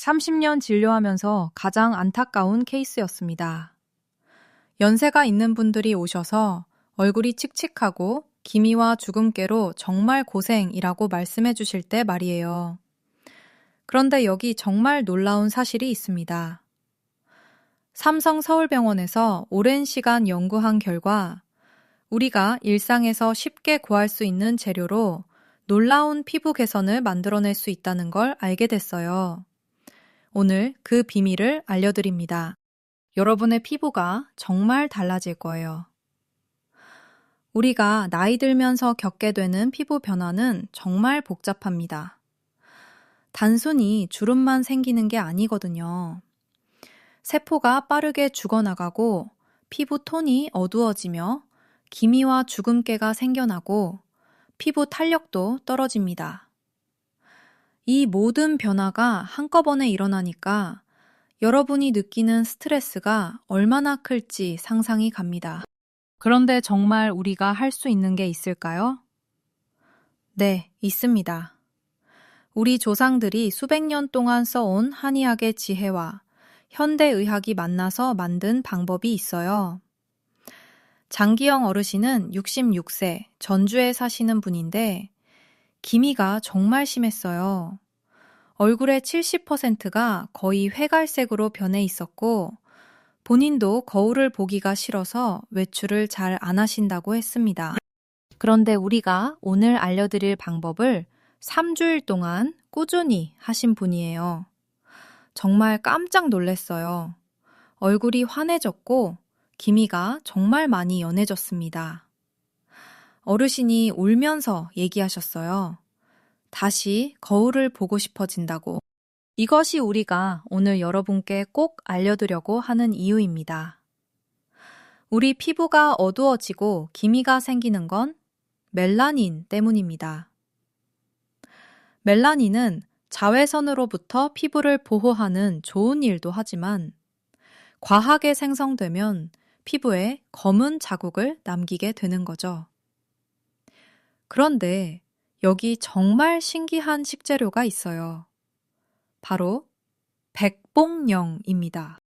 30년 진료하면서 가장 안타까운 케이스였습니다. 연세가 있는 분들이 오셔서 얼굴이 칙칙하고 기미와 주근깨로 정말 고생이라고 말씀해 주실 때 말이에요. 그런데 여기 정말 놀라운 사실이 있습니다. 삼성 서울병원에서 오랜 시간 연구한 결과 우리가 일상에서 쉽게 구할 수 있는 재료로 놀라운 피부 개선을 만들어낼 수 있다는 걸 알게 됐어요. 오늘 그 비밀을 알려드립니다. 여러분의 피부가 정말 달라질 거예요. 우리가 나이 들면서 겪게 되는 피부 변화는 정말 복잡합니다. 단순히 주름만 생기는 게 아니거든요. 세포가 빠르게 죽어나가고 피부 톤이 어두워지며 기미와 주근깨가 생겨나고 피부 탄력도 떨어집니다. 이 모든 변화가 한꺼번에 일어나니까 여러분이 느끼는 스트레스가 얼마나 클지 상상이 갑니다. 그런데 정말 우리가 할 수 있는 게 있을까요? 네, 있습니다. 우리 조상들이 수백 년 동안 써온 한의학의 지혜와 현대의학이 만나서 만든 방법이 있어요. 장기영 어르신은 66세, 전주에 사시는 분인데 기미가 정말 심했어요. 얼굴의 70%가 거의 회갈색으로 변해 있었고 본인도 거울을 보기가 싫어서 외출을 잘 안 하신다고 했습니다. 그런데 우리가 오늘 알려드릴 방법을 3주일 동안 꾸준히 하신 분이에요. 정말 깜짝 놀랐어요. 얼굴이 환해졌고 기미가 정말 많이 연해졌습니다. 어르신이 울면서 얘기하셨어요. 다시 거울을 보고 싶어진다고. 이것이 우리가 오늘 여러분께 꼭 알려드리려고 하는 이유입니다. 우리 피부가 어두워지고 기미가 생기는 건 멜라닌 때문입니다. 멜라닌은 자외선으로부터 피부를 보호하는 좋은 일도 하지만 과하게 생성되면 피부에 검은 자국을 남기게 되는 거죠. 그런데 여기 정말 신기한 식재료가 있어요. 바로 백봉령입니다.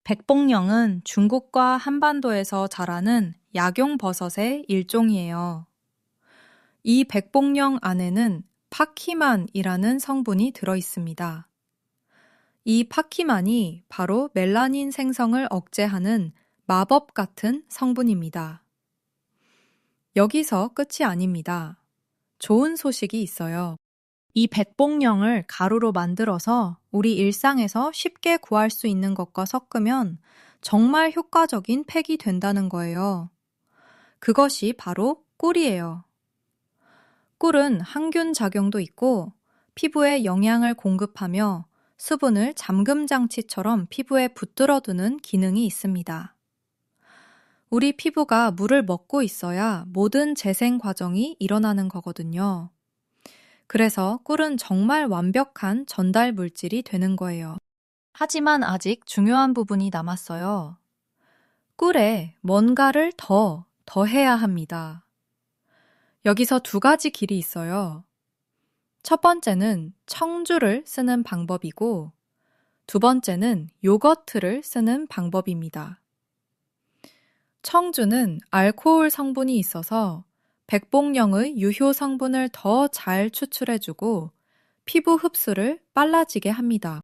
백봉령은 중국과 한반도에서 자라는 약용버섯의 일종이에요. 이 백봉령 안에는 파키만이라는 성분이 들어 있습니다. 이 파키만이 바로 멜라닌 생성을 억제하는 마법 같은 성분입니다. 여기서 끝이 아닙니다. 좋은 소식이 있어요. 이 백봉령을 가루로 만들어서 우리 일상에서 쉽게 구할 수 있는 것과 섞으면 정말 효과적인 팩이 된다는 거예요. 그것이 바로 꿀이에요. 꿀은 항균 작용도 있고 피부에 영양을 공급하며 수분을 잠금 장치처럼 피부에 붙들어두는 기능이 있습니다. 우리 피부가 물을 먹고 있어야 모든 재생 과정이 일어나는 거거든요. 그래서 꿀은 정말 완벽한 전달 물질이 되는 거예요. 하지만 아직 중요한 부분이 남았어요. 꿀에 뭔가를 더해야 합니다. 여기서 두 가지 길이 있어요. 첫 번째는 청주를 쓰는 방법이고 두 번째는 요거트를 쓰는 방법입니다. 청주는 알코올 성분이 있어서 백봉령의 유효 성분을 더 잘 추출해주고 피부 흡수를 빨라지게 합니다.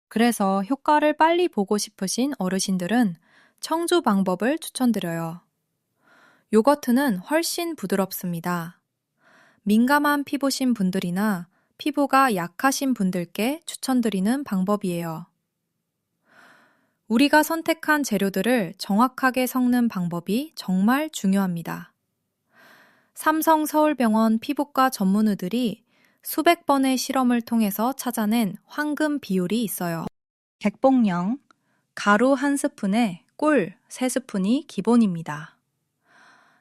그래서 효과를 빨리 보고 싶으신 어르신들은 청주 방법을 추천드려요. 요거트는 훨씬 부드럽습니다. 민감한 피부신 분들이나 피부가 약하신 분들께 추천드리는 방법이에요. 우리가 선택한 재료들을 정확하게 섞는 방법이 정말 중요합니다. 삼성 서울병원 피부과 전문의들이 수백 번의 실험을 통해서 찾아낸 황금 비율이 있어요. 백봉령, 가루 1스푼에 꿀 3스푼이 기본입니다.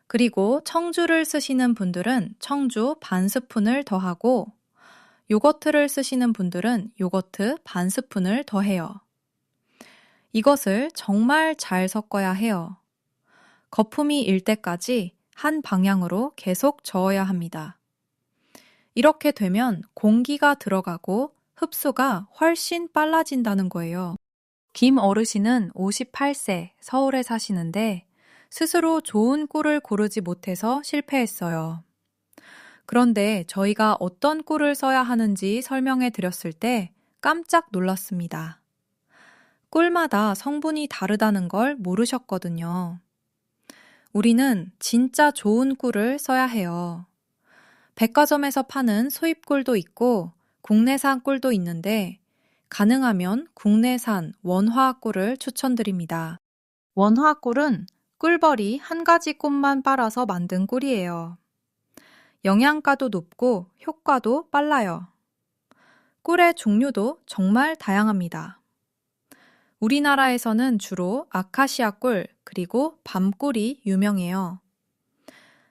그리고 청주를 쓰시는 분들은 청주 반 스푼을 더하고 요거트를 쓰시는 분들은 요거트 반 스푼을 더해요. 이것을 정말 잘 섞어야 해요. 거품이 일 때까지 한 방향으로 계속 저어야 합니다. 이렇게 되면 공기가 들어가고 흡수가 훨씬 빨라진다는 거예요. 김 어르신은 58세 서울에 사시는데 스스로 좋은 꿀을 고르지 못해서 실패했어요. 그런데 저희가 어떤 꿀을 써야 하는지 설명해 드렸을 때 깜짝 놀랐습니다. 꿀마다 성분이 다르다는 걸 모르셨거든요. 우리는 진짜 좋은 꿀을 써야 해요. 백화점에서 파는 수입꿀도 있고 국내산 꿀도 있는데 가능하면 국내산 원화 꿀을 추천드립니다. 원화 꿀은 꿀벌이 한 가지 꽃만 빨아서 만든 꿀이에요. 영양가도 높고 효과도 빨라요. 꿀의 종류도 정말 다양합니다. 우리나라에서는 주로 아카시아 꿀 그리고 밤꿀이 유명해요.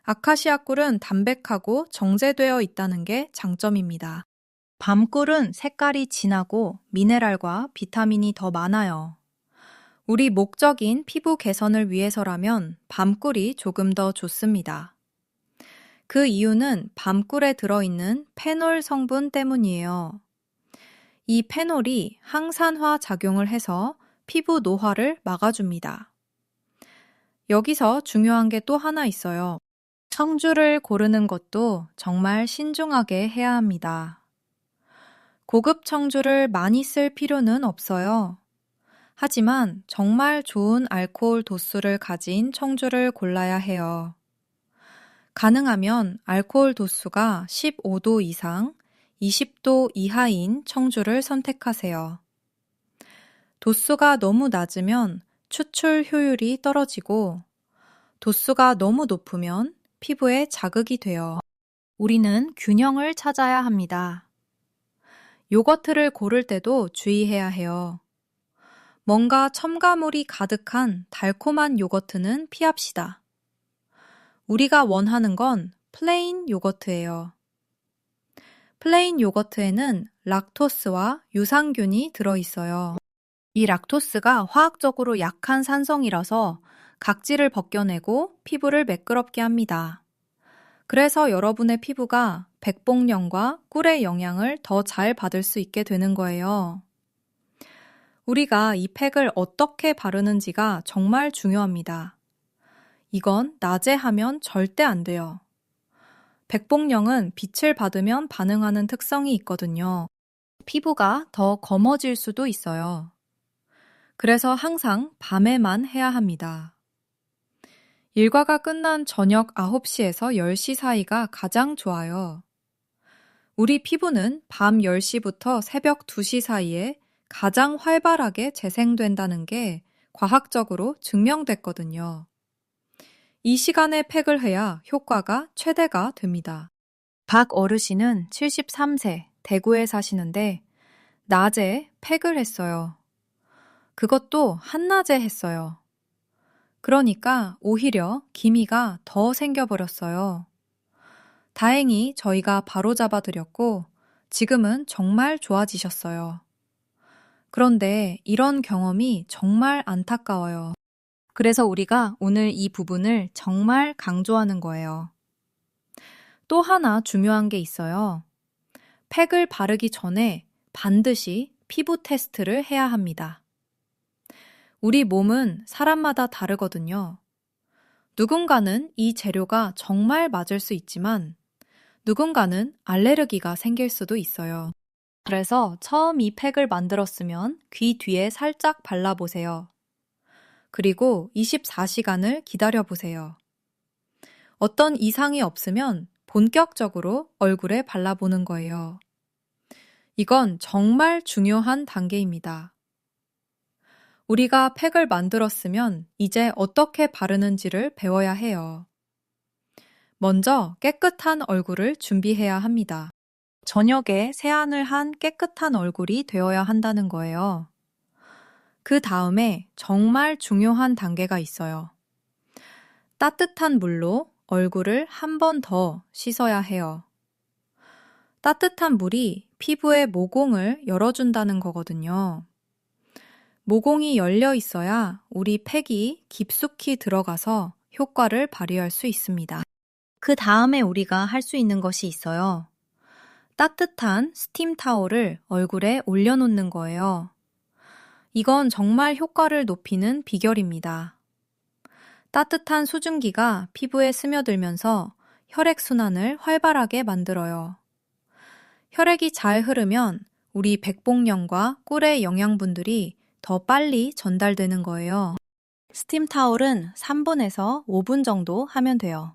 아카시아 꿀은 담백하고 정제되어 있다는 게 장점입니다. 밤꿀은 색깔이 진하고 미네랄과 비타민이 더 많아요. 우리 목적인 피부 개선을 위해서라면 밤꿀이 조금 더 좋습니다. 그 이유는 밤꿀에 들어있는 페놀 성분 때문이에요. 이 페놀이 항산화 작용을 해서 피부 노화를 막아줍니다. 여기서 중요한 게 또 하나 있어요. 청주를 고르는 것도 정말 신중하게 해야 합니다. 고급 청주를 많이 쓸 필요는 없어요. 하지만 정말 좋은 알코올 도수를 가진 청주를 골라야 해요. 가능하면 알코올 도수가 15도 이상, 20도 이하인 청주를 선택하세요. 도수가 너무 낮으면 추출 효율이 떨어지고 도수가 너무 높으면 피부에 자극이 돼요. 우리는 균형을 찾아야 합니다. 요거트를 고를 때도 주의해야 해요. 뭔가 첨가물이 가득한 달콤한 요거트는 피합시다. 우리가 원하는 건 플레인 요거트예요. 플레인 요거트에는 락토스와 유산균이 들어있어요. 이 락토스가 화학적으로 약한 산성이라서 각질을 벗겨내고 피부를 매끄럽게 합니다. 그래서 여러분의 피부가 백봉령과 꿀의 영향을 더 잘 받을 수 있게 되는 거예요. 우리가 이 팩을 어떻게 바르는지가 정말 중요합니다. 이건 낮에 하면 절대 안 돼요. 백봉령은 빛을 받으면 반응하는 특성이 있거든요. 피부가 더 검어질 수도 있어요. 그래서 항상 밤에만 해야 합니다. 일과가 끝난 저녁 9시에서 10시 사이가 가장 좋아요. 우리 피부는 밤 10시부터 새벽 2시 사이에 가장 활발하게 재생된다는 게 과학적으로 증명됐거든요. 이 시간에 팩을 해야 효과가 최대가 됩니다. 박 어르신은 73세 대구에 사시는데 낮에 팩을 했어요. 그것도 한낮에 했어요. 그러니까 오히려 기미가 더 생겨버렸어요. 다행히 저희가 바로잡아 드렸고 지금은 정말 좋아지셨어요. 그런데 이런 경험이 정말 안타까워요. 그래서 우리가 오늘 이 부분을 정말 강조하는 거예요. 또 하나 중요한 게 있어요. 팩을 바르기 전에 반드시 피부 테스트를 해야 합니다. 우리 몸은 사람마다 다르거든요. 누군가는 이 재료가 정말 맞을 수 있지만 누군가는 알레르기가 생길 수도 있어요. 그래서 처음 이 팩을 만들었으면 귀 뒤에 살짝 발라보세요. 그리고 24시간을 기다려보세요. 어떤 이상이 없으면 본격적으로 얼굴에 발라보는 거예요. 이건 정말 중요한 단계입니다. 우리가 팩을 만들었으면 이제 어떻게 바르는지를 배워야 해요. 먼저 깨끗한 얼굴을 준비해야 합니다. 저녁에 세안을 한 깨끗한 얼굴이 되어야 한다는 거예요. 그 다음에 정말 중요한 단계가 있어요. 따뜻한 물로 얼굴을 한 번 더 씻어야 해요. 따뜻한 물이 피부의 모공을 열어준다는 거거든요. 모공이 열려 있어야 우리 팩이 깊숙이 들어가서 효과를 발휘할 수 있습니다. 그 다음에 우리가 할 수 있는 것이 있어요. 따뜻한 스팀 타올을 얼굴에 올려놓는 거예요. 이건 정말 효과를 높이는 비결입니다. 따뜻한 수증기가 피부에 스며들면서 혈액순환을 활발하게 만들어요. 혈액이 잘 흐르면 우리 백복령과 꿀의 영양분들이 더 빨리 전달되는 거예요. 스팀 타올은 3분에서 5분 정도 하면 돼요.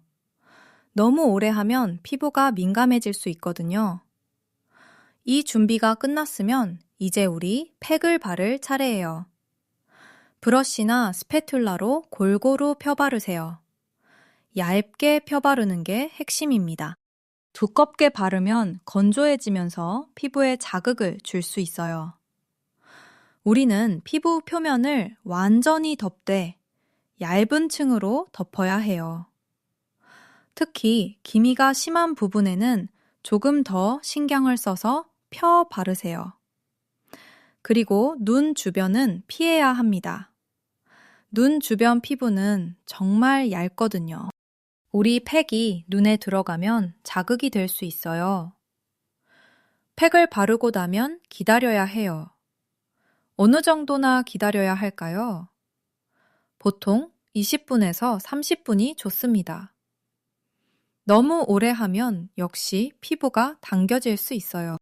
너무 오래 하면 피부가 민감해질 수 있거든요. 이 준비가 끝났으면 이제 우리 팩을 바를 차례예요. 브러쉬나 스패툴라로 골고루 펴바르세요. 얇게 펴바르는 게 핵심입니다. 두껍게 바르면 건조해지면서 피부에 자극을 줄 수 있어요. 우리는 피부 표면을 완전히 덮되 얇은 층으로 덮어야 해요. 특히 기미가 심한 부분에는 조금 더 신경을 써서 펴 바르세요. 그리고 눈 주변은 피해야 합니다. 눈 주변 피부는 정말 얇거든요. 우리 팩이 눈에 들어가면 자극이 될 수 있어요. 팩을 바르고 나면 기다려야 해요. 어느 정도나 기다려야 할까요? 보통 20분에서 30분이 좋습니다. 너무 오래 하면 역시 피부가 당겨질 수 있어요.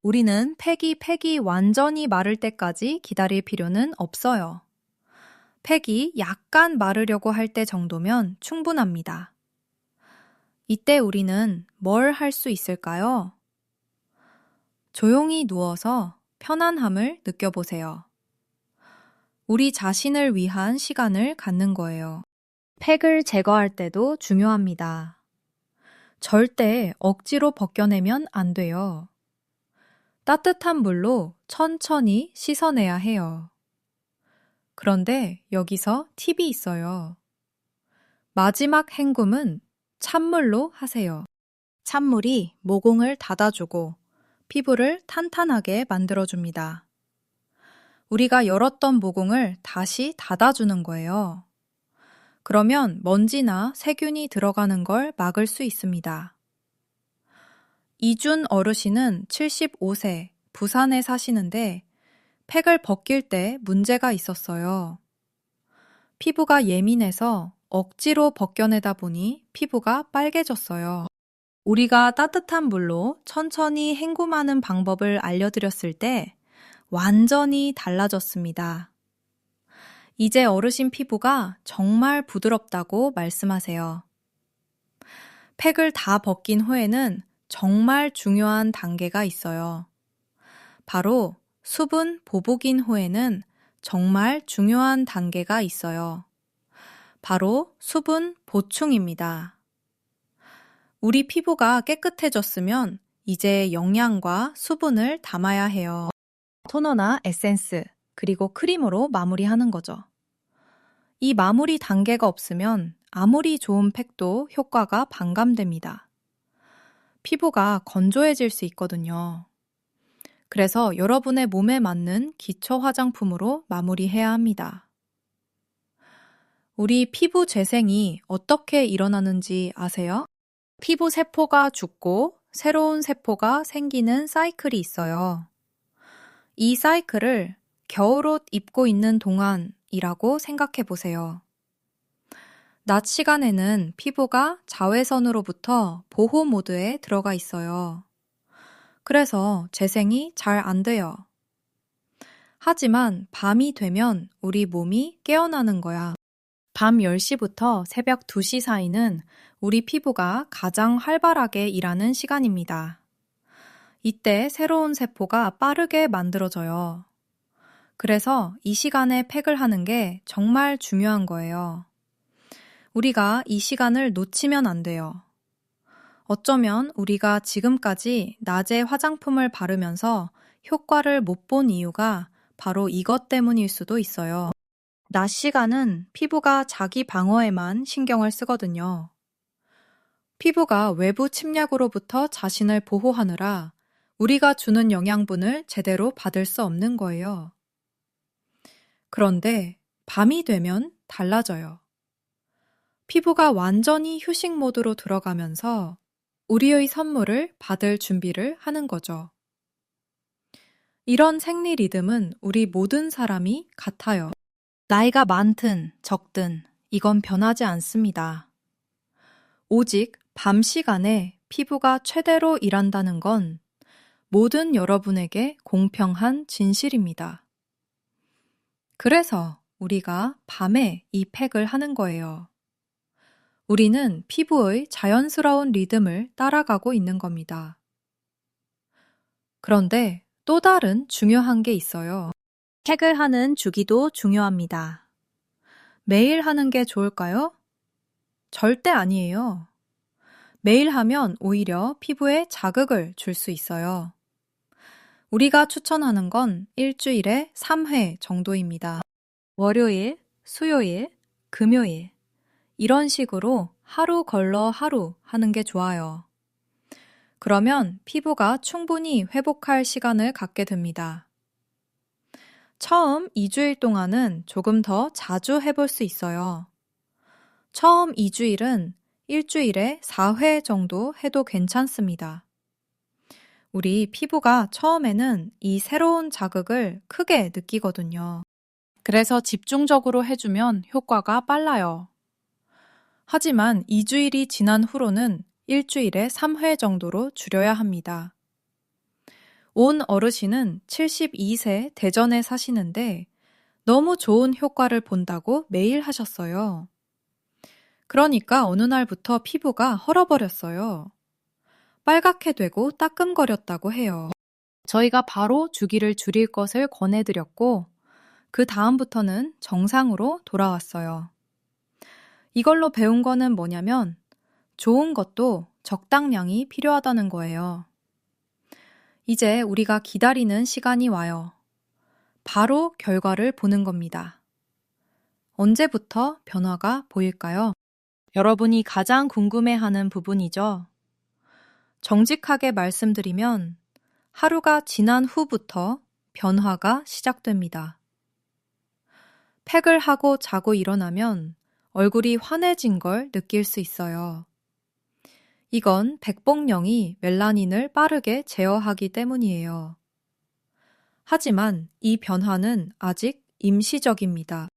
우리는 팩이 완전히 마를 때까지 기다릴 필요는 없어요. 팩이 약간 마르려고 할 때 정도면 충분합니다. 이때 우리는 뭘 할 수 있을까요? 조용히 누워서 편안함을 느껴보세요. 우리 자신을 위한 시간을 갖는 거예요. 팩을 제거할 때도 중요합니다. 절대 억지로 벗겨내면 안 돼요. 따뜻한 물로 천천히 씻어내야 해요. 그런데 여기서 팁이 있어요. 마지막 헹굼은 찬물로 하세요. 찬물이 모공을 닫아주고 피부를 탄탄하게 만들어줍니다. 우리가 열었던 모공을 다시 닫아주는 거예요. 그러면 먼지나 세균이 들어가는 걸 막을 수 있습니다. 이준 어르신은 75세, 부산에 사시는데 팩을 벗길 때 문제가 있었어요. 피부가 예민해서 억지로 벗겨내다 보니 피부가 빨개졌어요. 우리가 따뜻한 물로 천천히 헹굼하는 방법을 알려드렸을 때 완전히 달라졌습니다. 이제 어르신 피부가 정말 부드럽다고 말씀하세요. 팩을 다 벗긴 후에는 정말 중요한 단계가 있어요. 바로 수분 보복인 후에는 정말 중요한 단계가 있어요. 바로 수분 보충입니다. 우리 피부가 깨끗해졌으면 이제 영양과 수분을 담아야 해요. 토너나 에센스, 그리고 크림으로 마무리하는 거죠. 이 마무리 단계가 없으면 아무리 좋은 팩도 효과가 반감됩니다. 피부가 건조해질 수 있거든요. 그래서 여러분의 몸에 맞는 기초 화장품으로 마무리해야 합니다. 우리 피부 재생이 어떻게 일어나는지 아세요? 피부 세포가 죽고 새로운 세포가 생기는 사이클이 있어요. 이 사이클을 겨울옷 입고 있는 동안이라고 생각해 보세요. 낮 시간에는 피부가 자외선으로부터 보호 모드에 들어가 있어요. 그래서 재생이 잘 안 돼요. 하지만 밤이 되면 우리 몸이 깨어나는 거야. 밤 10시부터 새벽 2시 사이는 우리 피부가 가장 활발하게 일하는 시간입니다. 이때 새로운 세포가 빠르게 만들어져요. 그래서 이 시간에 팩을 하는 게 정말 중요한 거예요. 우리가 이 시간을 놓치면 안 돼요. 어쩌면 우리가 지금까지 낮에 화장품을 바르면서 효과를 못 본 이유가 바로 이것 때문일 수도 있어요. 낮 시간은 피부가 자기 방어에만 신경을 쓰거든요. 피부가 외부 침략으로부터 자신을 보호하느라 우리가 주는 영양분을 제대로 받을 수 없는 거예요. 그런데 밤이 되면 달라져요. 피부가 완전히 휴식 모드로 들어가면서 우리의 선물을 받을 준비를 하는 거죠. 이런 생리 리듬은 우리 모든 사람이 같아요. 나이가 많든 적든 이건 변하지 않습니다. 오직 밤 시간에 피부가 최대로 일한다는 건 모든 여러분에게 공평한 진실입니다. 그래서 우리가 밤에 이 팩을 하는 거예요. 우리는 피부의 자연스러운 리듬을 따라가고 있는 겁니다. 그런데 또 다른 중요한 게 있어요. 팩을 하는 주기도 중요합니다. 매일 하는 게 좋을까요? 절대 아니에요. 매일 하면 오히려 피부에 자극을 줄 수 있어요. 우리가 추천하는 건 일주일에 3회 정도입니다. 월요일, 수요일, 금요일 이런 식으로 하루 걸러 하루 하는 게 좋아요. 그러면 피부가 충분히 회복할 시간을 갖게 됩니다. 처음 2주일 동안은 조금 더 자주 해볼 수 있어요. 처음 2주일은 일주일에 4회 정도 해도 괜찮습니다. 우리 피부가 처음에는 이 새로운 자극을 크게 느끼거든요. 그래서 집중적으로 해주면 효과가 빨라요. 하지만 2주일이 지난 후로는 일주일에 3회 정도로 줄여야 합니다. 온 어르신은 72세 대전에 사시는데 너무 좋은 효과를 본다고 매일 하셨어요. 그러니까 어느 날부터 피부가 헐어버렸어요. 빨갛게 되고 따끔거렸다고 해요. 저희가 바로 주기를 줄일 것을 권해드렸고 그 다음부터는 정상으로 돌아왔어요. 이걸로 배운 거는 뭐냐면 좋은 것도 적당량이 필요하다는 거예요. 이제 우리가 기다리는 시간이 와요. 바로 결과를 보는 겁니다. 언제부터 변화가 보일까요? 여러분이 가장 궁금해하는 부분이죠. 정직하게 말씀드리면 하루가 지난 후부터 변화가 시작됩니다. 팩을 하고 자고 일어나면 얼굴이 환해진 걸 느낄 수 있어요. 이건 백봉령이 멜라닌을 빠르게 제어하기 때문이에요. 하지만 이 변화는 아직 임시적입니다.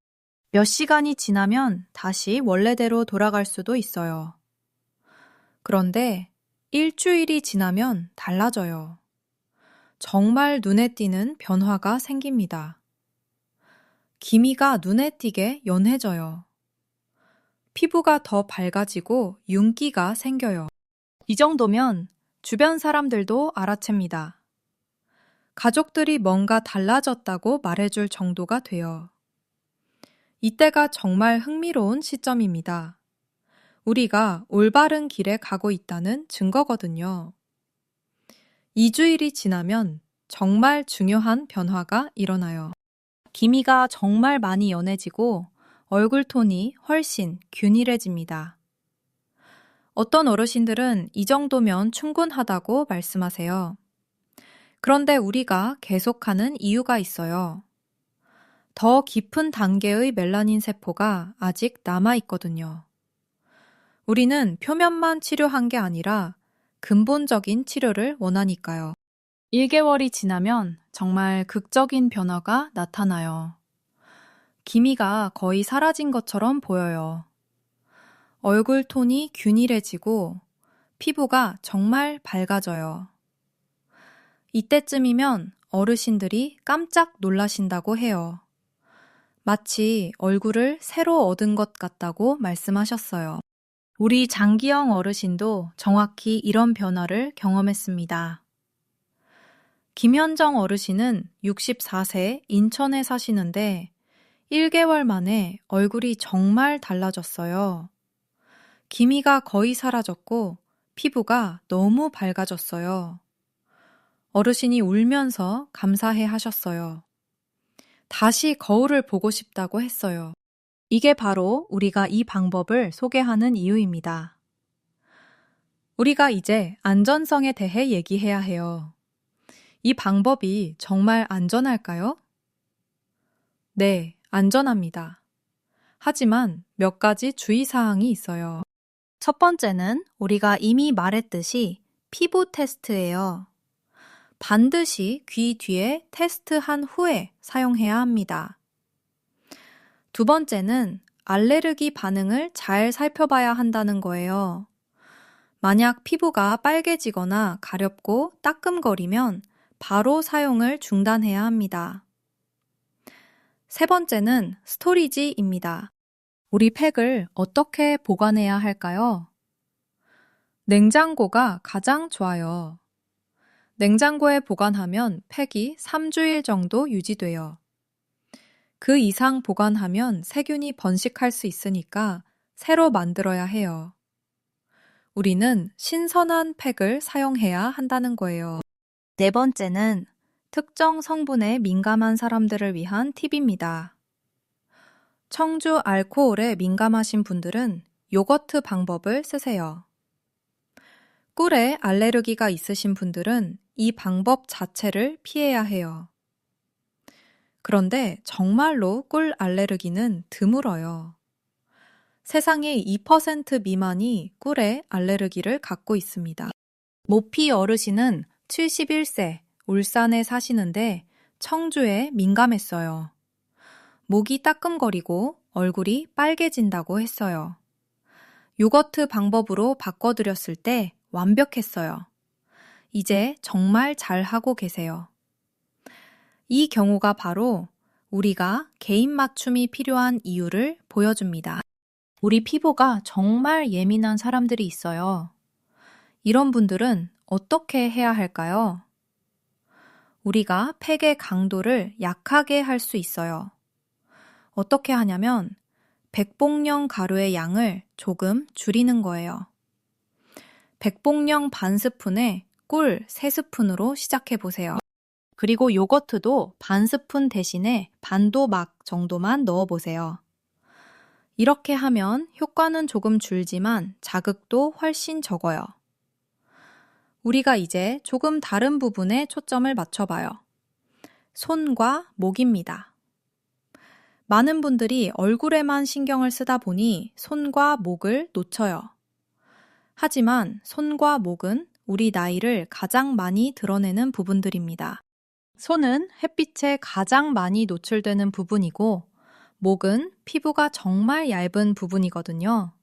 몇 시간이 지나면 다시 원래대로 돌아갈 수도 있어요. 그런데 일주일이 지나면 달라져요. 정말 눈에 띄는 변화가 생깁니다. 기미가 눈에 띄게 연해져요. 피부가 더 밝아지고 윤기가 생겨요. 이 정도면 주변 사람들도 알아챕니다. 가족들이 뭔가 달라졌다고 말해줄 정도가 돼요. 이때가 정말 흥미로운 시점입니다. 우리가 올바른 길에 가고 있다는 증거거든요. 2주일이 지나면 정말 중요한 변화가 일어나요. 기미가 정말 많이 연해지고 얼굴 톤이 훨씬 균일해집니다. 어떤 어르신들은 이 정도면 충분하다고 말씀하세요. 그런데 우리가 계속하는 이유가 있어요. 더 깊은 단계의 멜라닌 세포가 아직 남아있거든요. 우리는 표면만 치료한 게 아니라 근본적인 치료를 원하니까요. 1개월이 지나면 정말 극적인 변화가 나타나요. 기미가 거의 사라진 것처럼 보여요. 얼굴 톤이 균일해지고 피부가 정말 밝아져요. 이때쯤이면 어르신들이 깜짝 놀라신다고 해요. 마치 얼굴을 새로 얻은 것 같다고 말씀하셨어요. 우리 장기영 어르신도 정확히 이런 변화를 경험했습니다. 김현정 어르신은 64세 인천에 사시는데 1개월 만에 얼굴이 정말 달라졌어요. 기미가 거의 사라졌고 피부가 너무 밝아졌어요. 어르신이 울면서 감사해 하셨어요. 다시 거울을 보고 싶다고 했어요. 이게 바로 우리가 이 방법을 소개하는 이유입니다. 우리가 이제 안전성에 대해 얘기해야 해요. 이 방법이 정말 안전할까요? 네, 안전합니다. 하지만 몇 가지 주의사항이 있어요. 첫 번째는 우리가 이미 말했듯이 피부 테스트예요. 반드시 귀 뒤에 테스트한 후에 사용해야 합니다. 두 번째는 알레르기 반응을 잘 살펴봐야 한다는 거예요. 만약 피부가 빨개지거나 가렵고 따끔거리면 바로 사용을 중단해야 합니다. 세 번째는 스토리지입니다. 우리 팩을 어떻게 보관해야 할까요? 냉장고가 가장 좋아요. 냉장고에 보관하면 팩이 3주일 정도 유지돼요. 그 이상 보관하면 세균이 번식할 수 있으니까 새로 만들어야 해요. 우리는 신선한 팩을 사용해야 한다는 거예요. 네 번째는 특정 성분에 민감한 사람들을 위한 팁입니다. 청주 알코올에 민감하신 분들은 요거트 방법을 쓰세요. 꿀에 알레르기가 있으신 분들은 이 방법 자체를 피해야 해요. 그런데 정말로 꿀 알레르기는 드물어요. 세상의 2% 미만이 꿀에 알레르기를 갖고 있습니다. 모피 어르신은 71세, 울산에 사시는데 청주에 민감했어요. 목이 따끔거리고 얼굴이 빨개진다고 했어요. 요거트 방법으로 바꿔드렸을 때 완벽했어요. 이제 정말 잘하고 계세요. 이 경우가 바로 우리가 개인 맞춤이 필요한 이유를 보여줍니다. 우리 피부가 정말 예민한 사람들이 있어요. 이런 분들은 어떻게 해야 할까요? 우리가 팩의 강도를 약하게 할 수 있어요. 어떻게 하냐면 백봉령 가루의 양을 조금 줄이는 거예요. 백봉령 반 스푼에 꿀 3스푼으로 시작해 보세요. 그리고 요거트도 반 스푼 대신에 반도막 정도만 넣어 보세요. 이렇게 하면 효과는 조금 줄지만 자극도 훨씬 적어요. 우리가 이제 조금 다른 부분에 초점을 맞춰봐요. 손과 목입니다. 많은 분들이 얼굴에만 신경을 쓰다 보니 손과 목을 놓쳐요. 하지만 손과 목은 우리 나이를 가장 많이 드러내는 부분들입니다. 손은 햇빛에 가장 많이 노출되는 부분이고 목은 피부가 정말 얇은 부분이거든요.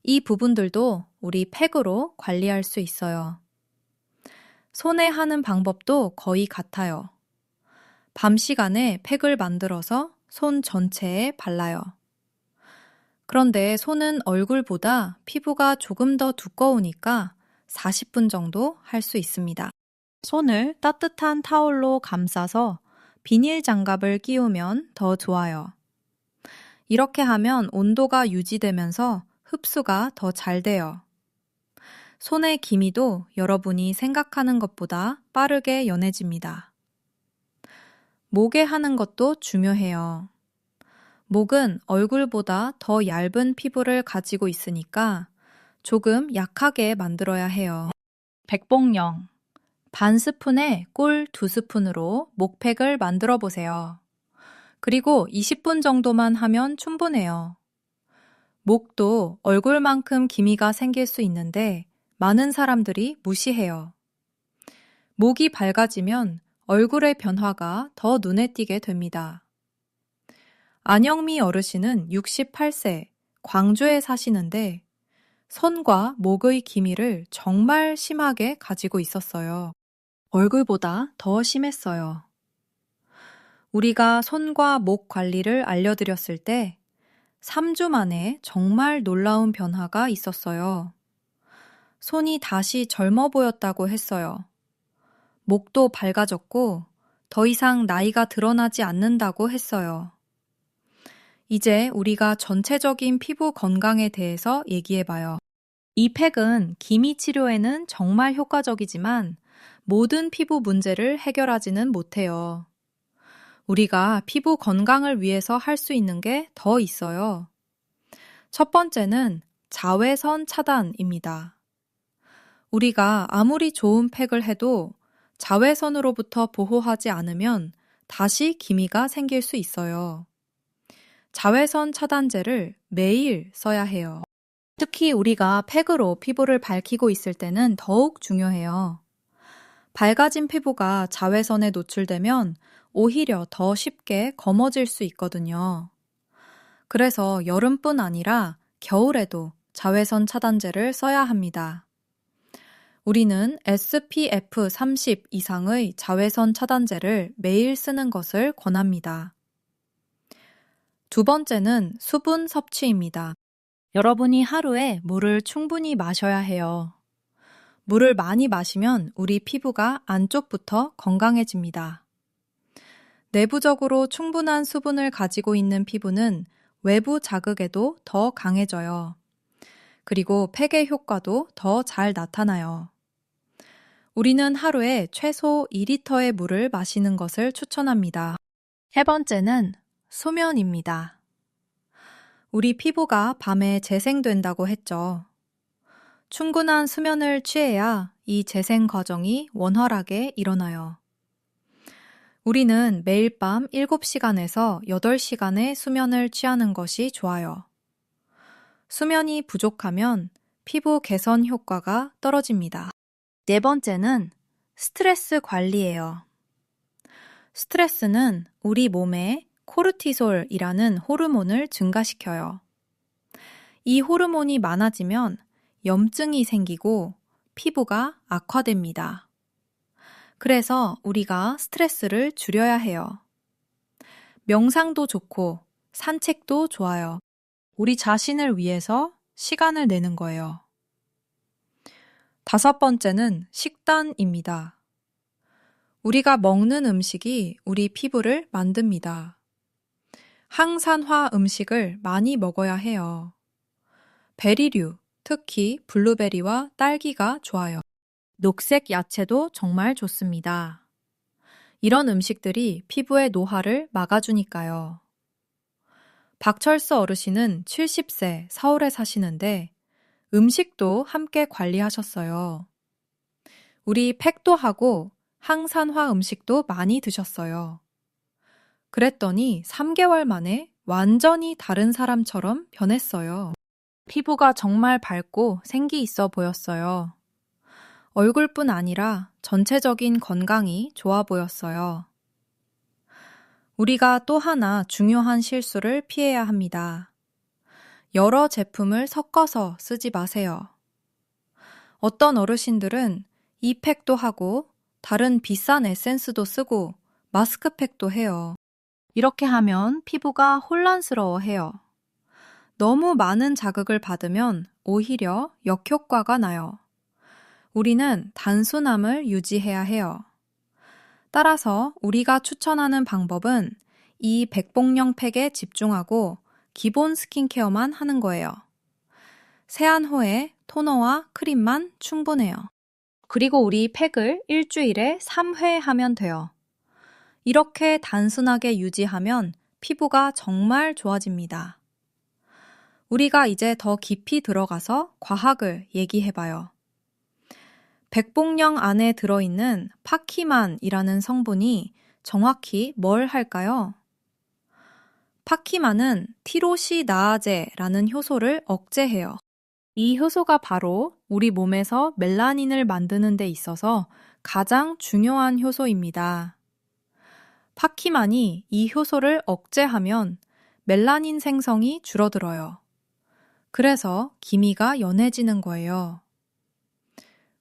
이 부분들도 우리 팩으로 관리할 수 있어요. 손에 하는 방법도 거의 같아요. 밤 시간에 팩을 만들어서 손 전체에 발라요. 그런데 손은 얼굴보다 피부가 조금 더 두꺼우니까 40분 정도 할 수 있습니다. 손을 따뜻한 타올로 감싸서 비닐 장갑을 끼우면 더 좋아요. 이렇게 하면 온도가 유지되면서 흡수가 더 잘 돼요. 손의 기미도 여러분이 생각하는 것보다 빠르게 연해집니다. 목에 하는 것도 중요해요. 목은 얼굴보다 더 얇은 피부를 가지고 있으니까 조금 약하게 만들어야 해요. 백봉령 반 스푼에 꿀 2스푼으로 목팩을 만들어 보세요. 그리고 20분 정도만 하면 충분해요. 목도 얼굴만큼 기미가 생길 수 있는데 많은 사람들이 무시해요. 목이 밝아지면 얼굴의 변화가 더 눈에 띄게 됩니다. 안영미 어르신은 68세, 광주에 사시는데 손과 목의 기미를 정말 심하게 가지고 있었어요. 얼굴보다 더 심했어요. 우리가 손과 목 관리를 알려드렸을 때 3주 만에 정말 놀라운 변화가 있었어요. 손이 다시 젊어 보였다고 했어요. 목도 밝아졌고 더 이상 나이가 드러나지 않는다고 했어요. 이제 우리가 전체적인 피부 건강에 대해서 얘기해봐요. 이 팩은 기미 치료에는 정말 효과적이지만 모든 피부 문제를 해결하지는 못해요. 우리가 피부 건강을 위해서 할 수 있는 게 더 있어요. 첫 번째는 자외선 차단입니다. 우리가 아무리 좋은 팩을 해도 자외선으로부터 보호하지 않으면 다시 기미가 생길 수 있어요. 자외선 차단제를 매일 써야 해요. 특히 우리가 팩으로 피부를 밝히고 있을 때는 더욱 중요해요. 밝아진 피부가 자외선에 노출되면 오히려 더 쉽게 검어질 수 있거든요. 그래서 여름뿐 아니라 겨울에도 자외선 차단제를 써야 합니다. 우리는 SPF 30 이상의 자외선 차단제를 매일 쓰는 것을 권합니다. 두 번째는 수분 섭취입니다. 여러분이 하루에 물을 충분히 마셔야 해요. 물을 많이 마시면 우리 피부가 안쪽부터 건강해집니다. 내부적으로 충분한 수분을 가지고 있는 피부는 외부 자극에도 더 강해져요. 그리고 팩의 효과도 더 잘 나타나요. 우리는 하루에 최소 2리터의 물을 마시는 것을 추천합니다. 세 번째는 수면입니다. 우리 피부가 밤에 재생된다고 했죠. 충분한 수면을 취해야 이 재생 과정이 원활하게 일어나요. 우리는 매일 밤 7시간에서 8시간의 수면을 취하는 것이 좋아요. 수면이 부족하면 피부 개선 효과가 떨어집니다. 네 번째는 스트레스 관리예요. 스트레스는 우리 몸에 코르티솔이라는 호르몬을 증가시켜요. 이 호르몬이 많아지면 염증이 생기고 피부가 악화됩니다. 그래서 우리가 스트레스를 줄여야 해요. 명상도 좋고 산책도 좋아요. 우리 자신을 위해서 시간을 내는 거예요. 다섯 번째는 식단입니다. 우리가 먹는 음식이 우리 피부를 만듭니다. 항산화 음식을 많이 먹어야 해요. 베리류, 특히 블루베리와 딸기가 좋아요. 녹색 야채도 정말 좋습니다. 이런 음식들이 피부의 노화를 막아주니까요. 박철수 어르신은 70세 서울에 사시는데 음식도 함께 관리하셨어요. 우리 팩도 하고 항산화 음식도 많이 드셨어요. 그랬더니 3개월 만에 완전히 다른 사람처럼 변했어요. 피부가 정말 밝고 생기 있어 보였어요. 얼굴뿐 아니라 전체적인 건강이 좋아 보였어요. 우리가 또 하나 중요한 실수를 피해야 합니다. 여러 제품을 섞어서 쓰지 마세요. 어떤 어르신들은 이 팩도 하고 다른 비싼 에센스도 쓰고 마스크팩도 해요. 이렇게 하면 피부가 혼란스러워해요. 너무 많은 자극을 받으면 오히려 역효과가 나요. 우리는 단순함을 유지해야 해요. 따라서 우리가 추천하는 방법은 이 백봉령 팩에 집중하고 기본 스킨케어만 하는 거예요. 세안 후에 토너와 크림만 충분해요. 그리고 우리 팩을 일주일에 3회 하면 돼요. 이렇게 단순하게 유지하면 피부가 정말 좋아집니다. 우리가 이제 더 깊이 들어가서 과학을 얘기해봐요. 백봉령 안에 들어있는 파키만이라는 성분이 정확히 뭘 할까요? 파키만은 티로시나아제라는 효소를 억제해요. 이 효소가 바로 우리 몸에서 멜라닌을 만드는 데 있어서 가장 중요한 효소입니다. 파키만이 이 효소를 억제하면 멜라닌 생성이 줄어들어요. 그래서 기미가 연해지는 거예요.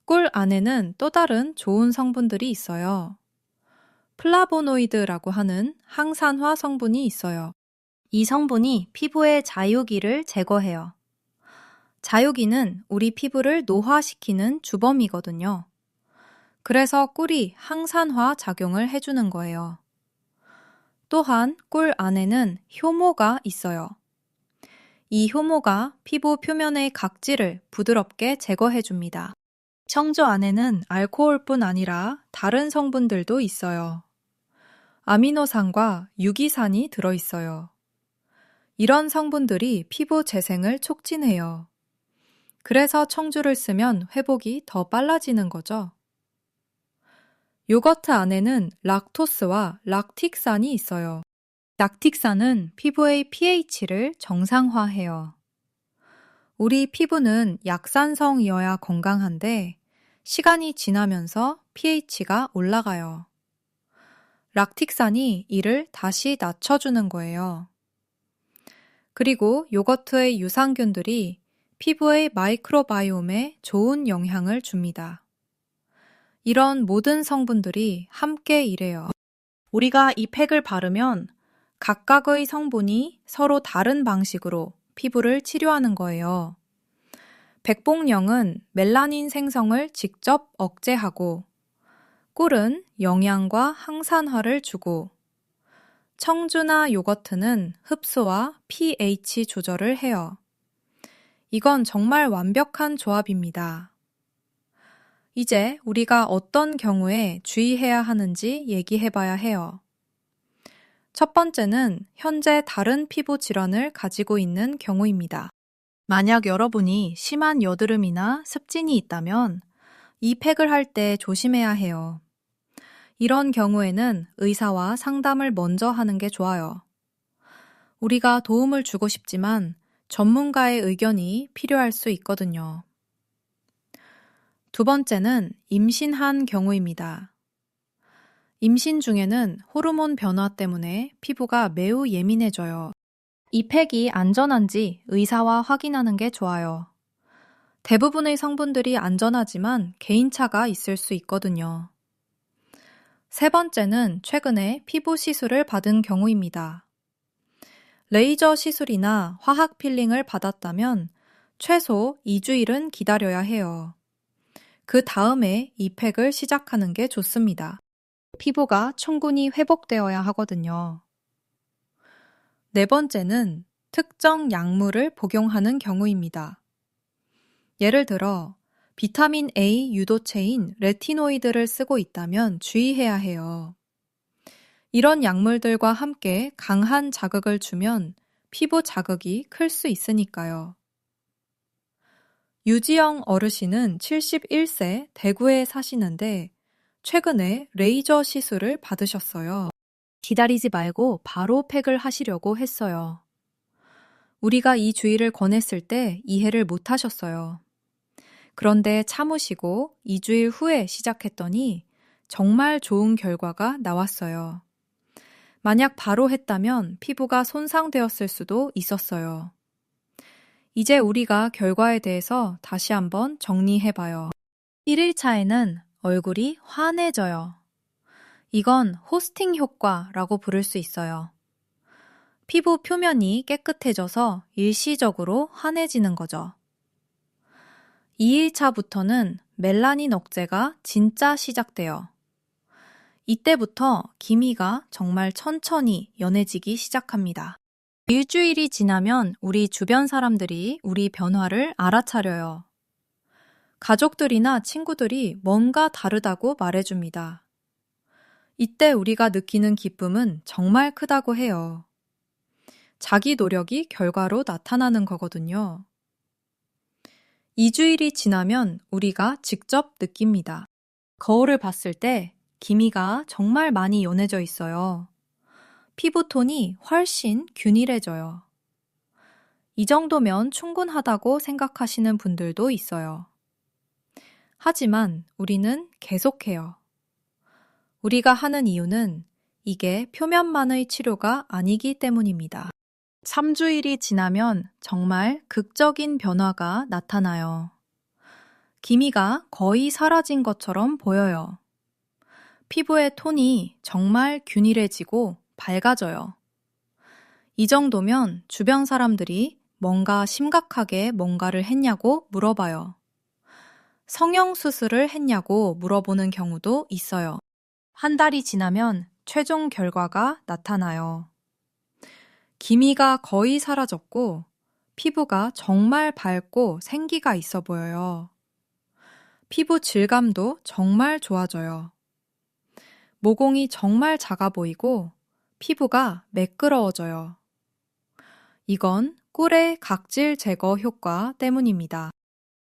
꿀 안에는 또 다른 좋은 성분들이 있어요. 플라보노이드라고 하는 항산화 성분이 있어요. 이 성분이 피부의 자유기를 제거해요. 자유기는 우리 피부를 노화시키는 주범이거든요. 그래서 꿀이 항산화 작용을 해주는 거예요. 또한 꿀 안에는 효모가 있어요. 이 효모가 피부 표면의 각질을 부드럽게 제거해줍니다. 청주 안에는 알코올뿐 아니라 다른 성분들도 있어요. 아미노산과 유기산이 들어있어요. 이런 성분들이 피부 재생을 촉진해요. 그래서 청주를 쓰면 회복이 더 빨라지는 거죠. 요거트 안에는 락토스와 락틱산이 있어요. 락틱산은 피부의 pH를 정상화해요. 우리 피부는 약산성이어야 건강한데 시간이 지나면서 pH가 올라가요. 락틱산이 이를 다시 낮춰주는 거예요. 그리고 요거트의 유산균들이 피부의 마이크로바이옴에 좋은 영향을 줍니다. 이런 모든 성분들이 함께 일해요. 우리가 이 팩을 바르면 각각의 성분이 서로 다른 방식으로 피부를 치료하는 거예요. 백봉령은 멜라닌 생성을 직접 억제하고, 꿀은 영양과 항산화를 주고, 청주나 요거트는 흡수와 pH 조절을 해요. 이건 정말 완벽한 조합입니다. 이제 우리가 어떤 경우에 주의해야 하는지 얘기해봐야 해요. 첫 번째는 현재 다른 피부 질환을 가지고 있는 경우입니다. 만약 여러분이 심한 여드름이나 습진이 있다면 이 팩을 할 때 조심해야 해요. 이런 경우에는 의사와 상담을 먼저 하는 게 좋아요. 우리가 도움을 주고 싶지만 전문가의 의견이 필요할 수 있거든요. 두 번째는 임신한 경우입니다. 임신 중에는 호르몬 변화 때문에 피부가 매우 예민해져요. 이 팩이 안전한지 의사와 확인하는 게 좋아요. 대부분의 성분들이 안전하지만 개인차가 있을 수 있거든요. 세 번째는 최근에 피부 시술을 받은 경우입니다. 레이저 시술이나 화학 필링을 받았다면 최소 2주일은 기다려야 해요. 그 다음에 이 팩을 시작하는 게 좋습니다. 피부가 충분히 회복되어야 하거든요. 네 번째는 특정 약물을 복용하는 경우입니다. 예를 들어 비타민 A 유도체인 레티노이드를 쓰고 있다면 주의해야 해요. 이런 약물들과 함께 강한 자극을 주면 피부 자극이 클 수 있으니까요. 유지영 어르신은 71세 대구에 사시는데 최근에 레이저 시술을 받으셨어요. 기다리지 말고 바로 팩을 하시려고 했어요. 우리가 이 주의를 권했을 때 이해를 못 하셨어요. 그런데 참으시고 2주일 후에 시작했더니 정말 좋은 결과가 나왔어요. 만약 바로 했다면 피부가 손상되었을 수도 있었어요. 이제 우리가 결과에 대해서 다시 한번 정리해봐요. 1일차에는 얼굴이 환해져요. 이건 호스팅 효과라고 부를 수 있어요. 피부 표면이 깨끗해져서 일시적으로 환해지는 거죠. 2일차부터는 멜라닌 억제가 진짜 시작돼요. 이때부터 기미가 정말 천천히 연해지기 시작합니다. 일주일이 지나면 우리 주변 사람들이 우리 변화를 알아차려요. 가족들이나 친구들이 뭔가 다르다고 말해줍니다. 이때 우리가 느끼는 기쁨은 정말 크다고 해요. 자기 노력이 결과로 나타나는 거거든요. 2주일이 지나면 우리가 직접 느낍니다. 거울을 봤을 때 기미가 정말 많이 연해져 있어요. 피부톤이 훨씬 균일해져요. 이 정도면 충분하다고 생각하시는 분들도 있어요. 하지만 우리는 계속해요. 우리가 하는 이유는 이게 표면만의 치료가 아니기 때문입니다. 3주일이 지나면 정말 극적인 변화가 나타나요. 기미가 거의 사라진 것처럼 보여요. 피부의 톤이 정말 균일해지고 밝아져요. 이 정도면 주변 사람들이 뭔가 심각하게 뭔가를 했냐고 물어봐요. 성형수술을 했냐고 물어보는 경우도 있어요. 한 달이 지나면 최종 결과가 나타나요. 기미가 거의 사라졌고 피부가 정말 밝고 생기가 있어 보여요. 피부 질감도 정말 좋아져요. 모공이 정말 작아 보이고 피부가 매끄러워져요. 이건 꿀의 각질 제거 효과 때문입니다.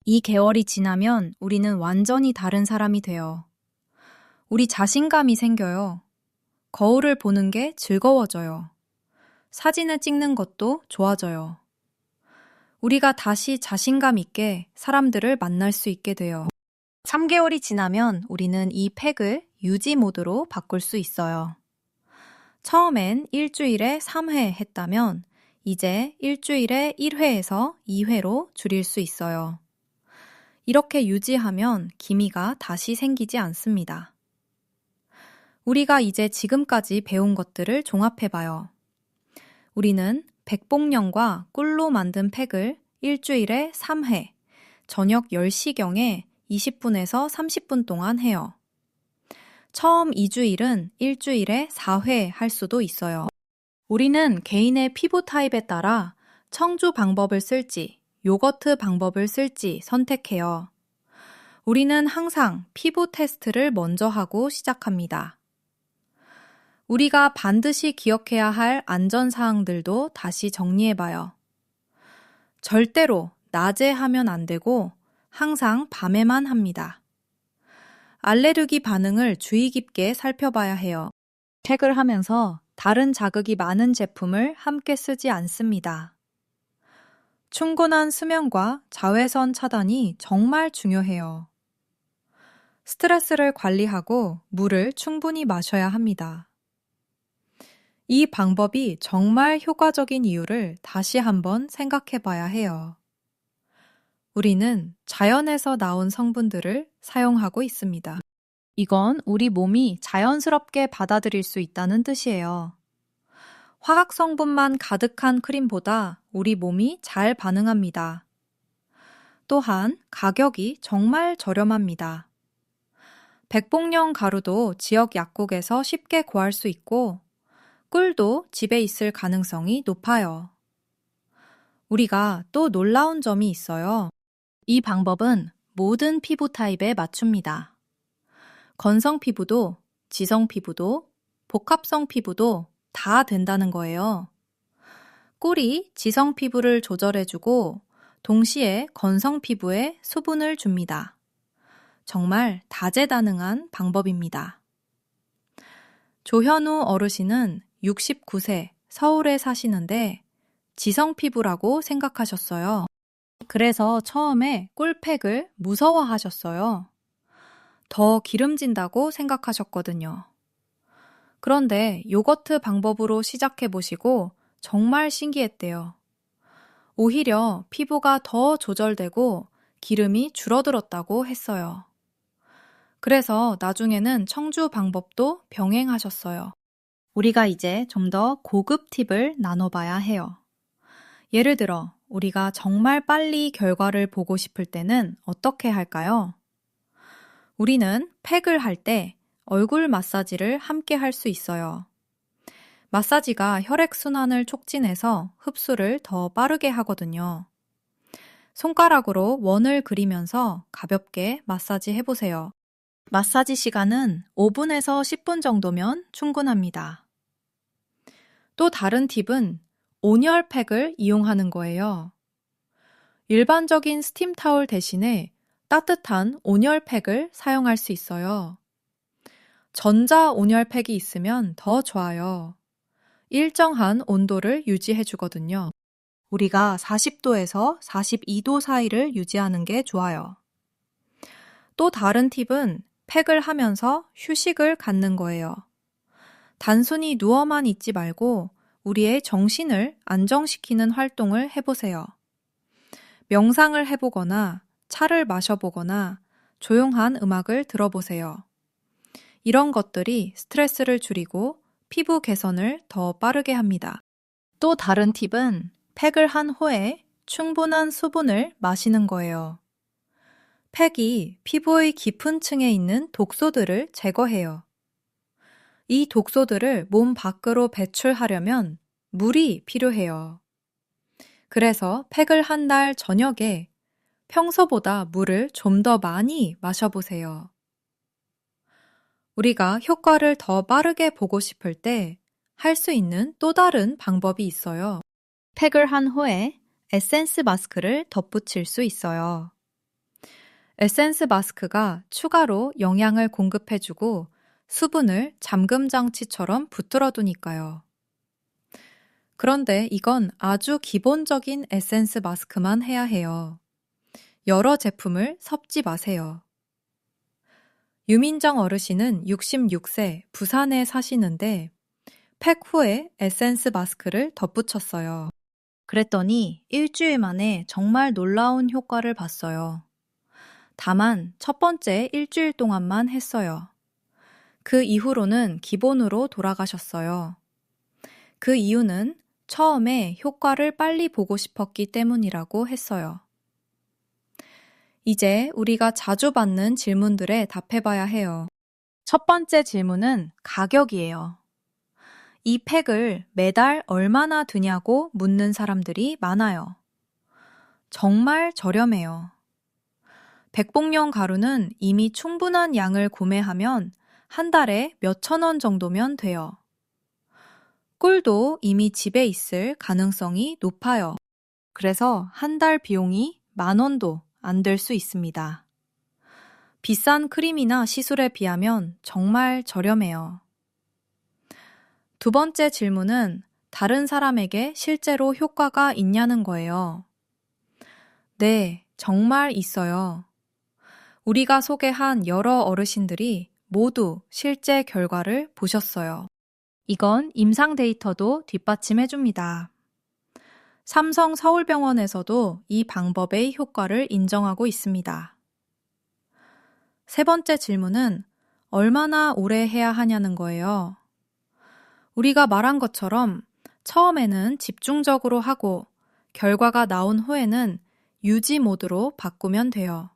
이 개월이 지나면 우리는 완전히 다른 사람이 돼요. 우리 자신감이 생겨요. 거울을 보는 게 즐거워져요. 사진을 찍는 것도 좋아져요. 우리가 다시 자신감 있게 사람들을 만날 수 있게 돼요. 3개월이 지나면 우리는 이 팩을 유지 모드로 바꿀 수 있어요. 처음엔 일주일에 3회 했다면 이제 일주일에 1회에서 2회로 줄일 수 있어요. 이렇게 유지하면 기미가 다시 생기지 않습니다. 우리가 이제 지금까지 배운 것들을 종합해봐요. 우리는 백봉령과 꿀로 만든 팩을 일주일에 3회, 저녁 10시경에 20분에서 30분 동안 해요. 처음 2주일은 일주일에 4회 할 수도 있어요. 우리는 개인의 피부 타입에 따라 청주 방법을 쓸지, 요거트 방법을 쓸지 선택해요. 우리는 항상 피부 테스트를 먼저 하고 시작합니다. 우리가 반드시 기억해야 할 안전사항들도 다시 정리해봐요. 절대로 낮에 하면 안 되고 항상 밤에만 합니다. 알레르기 반응을 주의 깊게 살펴봐야 해요. 팩을 하면서 다른 자극이 많은 제품을 함께 쓰지 않습니다. 충분한 수면과 자외선 차단이 정말 중요해요. 스트레스를 관리하고 물을 충분히 마셔야 합니다. 이 방법이 정말 효과적인 이유를 다시 한번 생각해 봐야 해요. 우리는 자연에서 나온 성분들을 사용하고 있습니다. 이건 우리 몸이 자연스럽게 받아들일 수 있다는 뜻이에요. 화학 성분만 가득한 크림보다 우리 몸이 잘 반응합니다. 또한 가격이 정말 저렴합니다. 백봉령 가루도 지역 약국에서 쉽게 구할 수 있고 꿀도 집에 있을 가능성이 높아요. 우리가 또 놀라운 점이 있어요. 이 방법은 모든 피부 타입에 맞춥니다. 건성 피부도, 지성 피부도, 복합성 피부도 다 된다는 거예요. 꿀이 지성 피부를 조절해주고 동시에 건성 피부에 수분을 줍니다. 정말 다재다능한 방법입니다. 조현우 어르신은 69세 서울에 사시는데 지성 피부라고 생각하셨어요. 그래서 처음에 꿀팩을 무서워하셨어요. 더 기름진다고 생각하셨거든요. 그런데 요거트 방법으로 시작해보시고 정말 신기했대요. 오히려 피부가 더 조절되고 기름이 줄어들었다고 했어요. 그래서 나중에는 청주 방법도 병행하셨어요. 우리가 이제 좀 더 고급 팁을 나눠봐야 해요. 예를 들어 우리가 정말 빨리 결과를 보고 싶을 때는 어떻게 할까요? 우리는 팩을 할 때 얼굴 마사지를 함께 할 수 있어요. 마사지가 혈액순환을 촉진해서 흡수를 더 빠르게 하거든요. 손가락으로 원을 그리면서 가볍게 마사지 해보세요. 마사지 시간은 5분에서 10분 정도면 충분합니다. 또 다른 팁은 온열팩을 이용하는 거예요. 일반적인 스팀 타올 대신에 따뜻한 온열팩을 사용할 수 있어요. 전자 온열팩이 있으면 더 좋아요. 일정한 온도를 유지해 주거든요. 우리가 40도에서 42도 사이를 유지하는 게 좋아요. 또 다른 팁은 팩을 하면서 휴식을 갖는 거예요. 단순히 누워만 있지 말고 우리의 정신을 안정시키는 활동을 해보세요. 명상을 해보거나 차를 마셔보거나 조용한 음악을 들어보세요. 이런 것들이 스트레스를 줄이고 피부 개선을 더 빠르게 합니다. 또 다른 팁은 팩을 한 후에 충분한 수분을 마시는 거예요. 팩이 피부의 깊은 층에 있는 독소들을 제거해요. 이 독소들을 몸 밖으로 배출하려면 물이 필요해요. 그래서 팩을 한 날 저녁에 평소보다 물을 좀 더 많이 마셔보세요. 우리가 효과를 더 빠르게 보고 싶을 때 할 수 있는 또 다른 방법이 있어요. 팩을 한 후에 에센스 마스크를 덧붙일 수 있어요. 에센스 마스크가 추가로 영양을 공급해주고 수분을 잠금 장치처럼 붙들어 두니까요. 그런데 이건 아주 기본적인 에센스 마스크만 해야 해요. 여러 제품을 섞지 마세요. 유민정 어르신은 66세 부산에 사시는데 팩 후에 에센스 마스크를 덧붙였어요. 그랬더니 일주일 만에 정말 놀라운 효과를 봤어요. 다만 첫 번째 일주일 동안만 했어요. 그 이후로는 기본으로 돌아가셨어요. 그 이유는 처음에 효과를 빨리 보고 싶었기 때문이라고 했어요. 이제 우리가 자주 받는 질문들에 답해봐야 해요. 첫 번째 질문은 가격이에요. 이 팩을 매달 얼마나 드냐고 묻는 사람들이 많아요. 정말 저렴해요. 백봉령 가루는 이미 충분한 양을 구매하면 한 달에 몇천 원 정도면 돼요. 꿀도 이미 집에 있을 가능성이 높아요. 그래서 한 달 비용이 10,000원도 안 될 수 있습니다. 비싼 크림이나 시술에 비하면 정말 저렴해요. 두 번째 질문은 다른 사람에게 실제로 효과가 있냐는 거예요. 네, 정말 있어요. 우리가 소개한 여러 어르신들이 모두 실제 결과를 보셨어요. 이건 임상 데이터도 뒷받침해줍니다. 삼성 서울병원에서도 이 방법의 효과를 인정하고 있습니다. 세 번째 질문은 얼마나 오래 해야 하냐는 거예요. 우리가 말한 것처럼 처음에는 집중적으로 하고 결과가 나온 후에는 유지 모드로 바꾸면 돼요.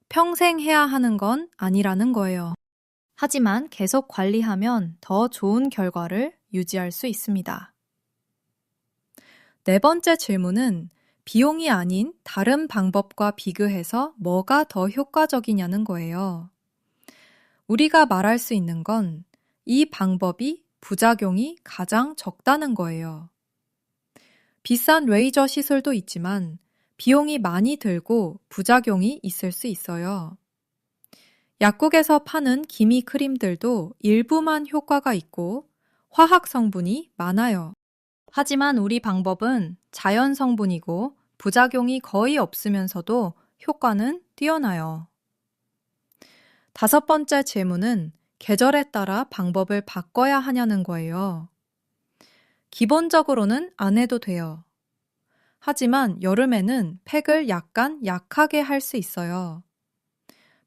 평생 해야 하는 건 아니라는 거예요. 하지만 계속 관리하면 더 좋은 결과를 유지할 수 있습니다. 네 번째 질문은 비용이 아닌 다른 방법과 비교해서 뭐가 더 효과적이냐는 거예요. 우리가 말할 수 있는 건 이 방법이 부작용이 가장 적다는 거예요. 비싼 레이저 시술도 있지만 비용이 많이 들고 부작용이 있을 수 있어요. 약국에서 파는 기미 크림들도 일부만 효과가 있고 화학 성분이 많아요. 하지만 우리 방법은 자연 성분이고 부작용이 거의 없으면서도 효과는 뛰어나요. 다섯 번째 질문은 계절에 따라 방법을 바꿔야 하냐는 거예요. 기본적으로는 안 해도 돼요. 하지만 여름에는 팩을 약간 약하게 할 수 있어요.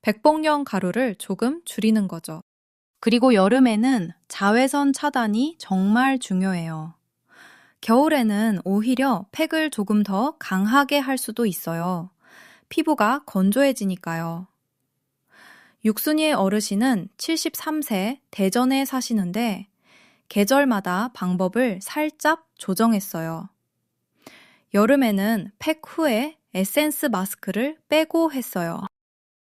백봉령 가루를 조금 줄이는 거죠. 그리고 여름에는 자외선 차단이 정말 중요해요. 겨울에는 오히려 팩을 조금 더 강하게 할 수도 있어요. 피부가 건조해지니까요. 육순이의 어르신은 73세 대전에 사시는데 계절마다 방법을 살짝 조정했어요. 여름에는 팩 후에 에센스 마스크를 빼고 했어요.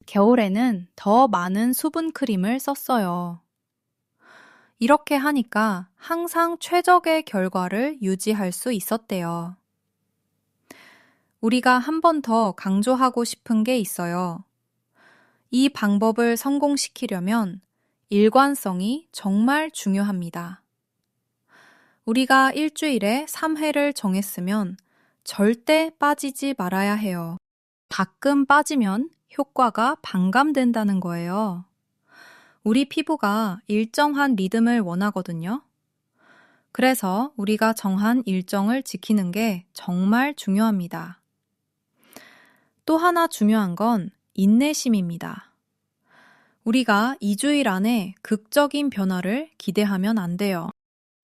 겨울에는 더 많은 수분 크림을 썼어요. 이렇게 하니까 항상 최적의 결과를 유지할 수 있었대요. 우리가 한 번 더 강조하고 싶은 게 있어요. 이 방법을 성공시키려면 일관성이 정말 중요합니다. 우리가 일주일에 3회를 정했으면 절대 빠지지 말아야 해요. 가끔 빠지면 효과가 반감된다는 거예요. 우리 피부가 일정한 리듬을 원하거든요. 그래서 우리가 정한 일정을 지키는 게 정말 중요합니다. 또 하나 중요한 건 인내심입니다. 우리가 2주일 안에 극적인 변화를 기대하면 안 돼요.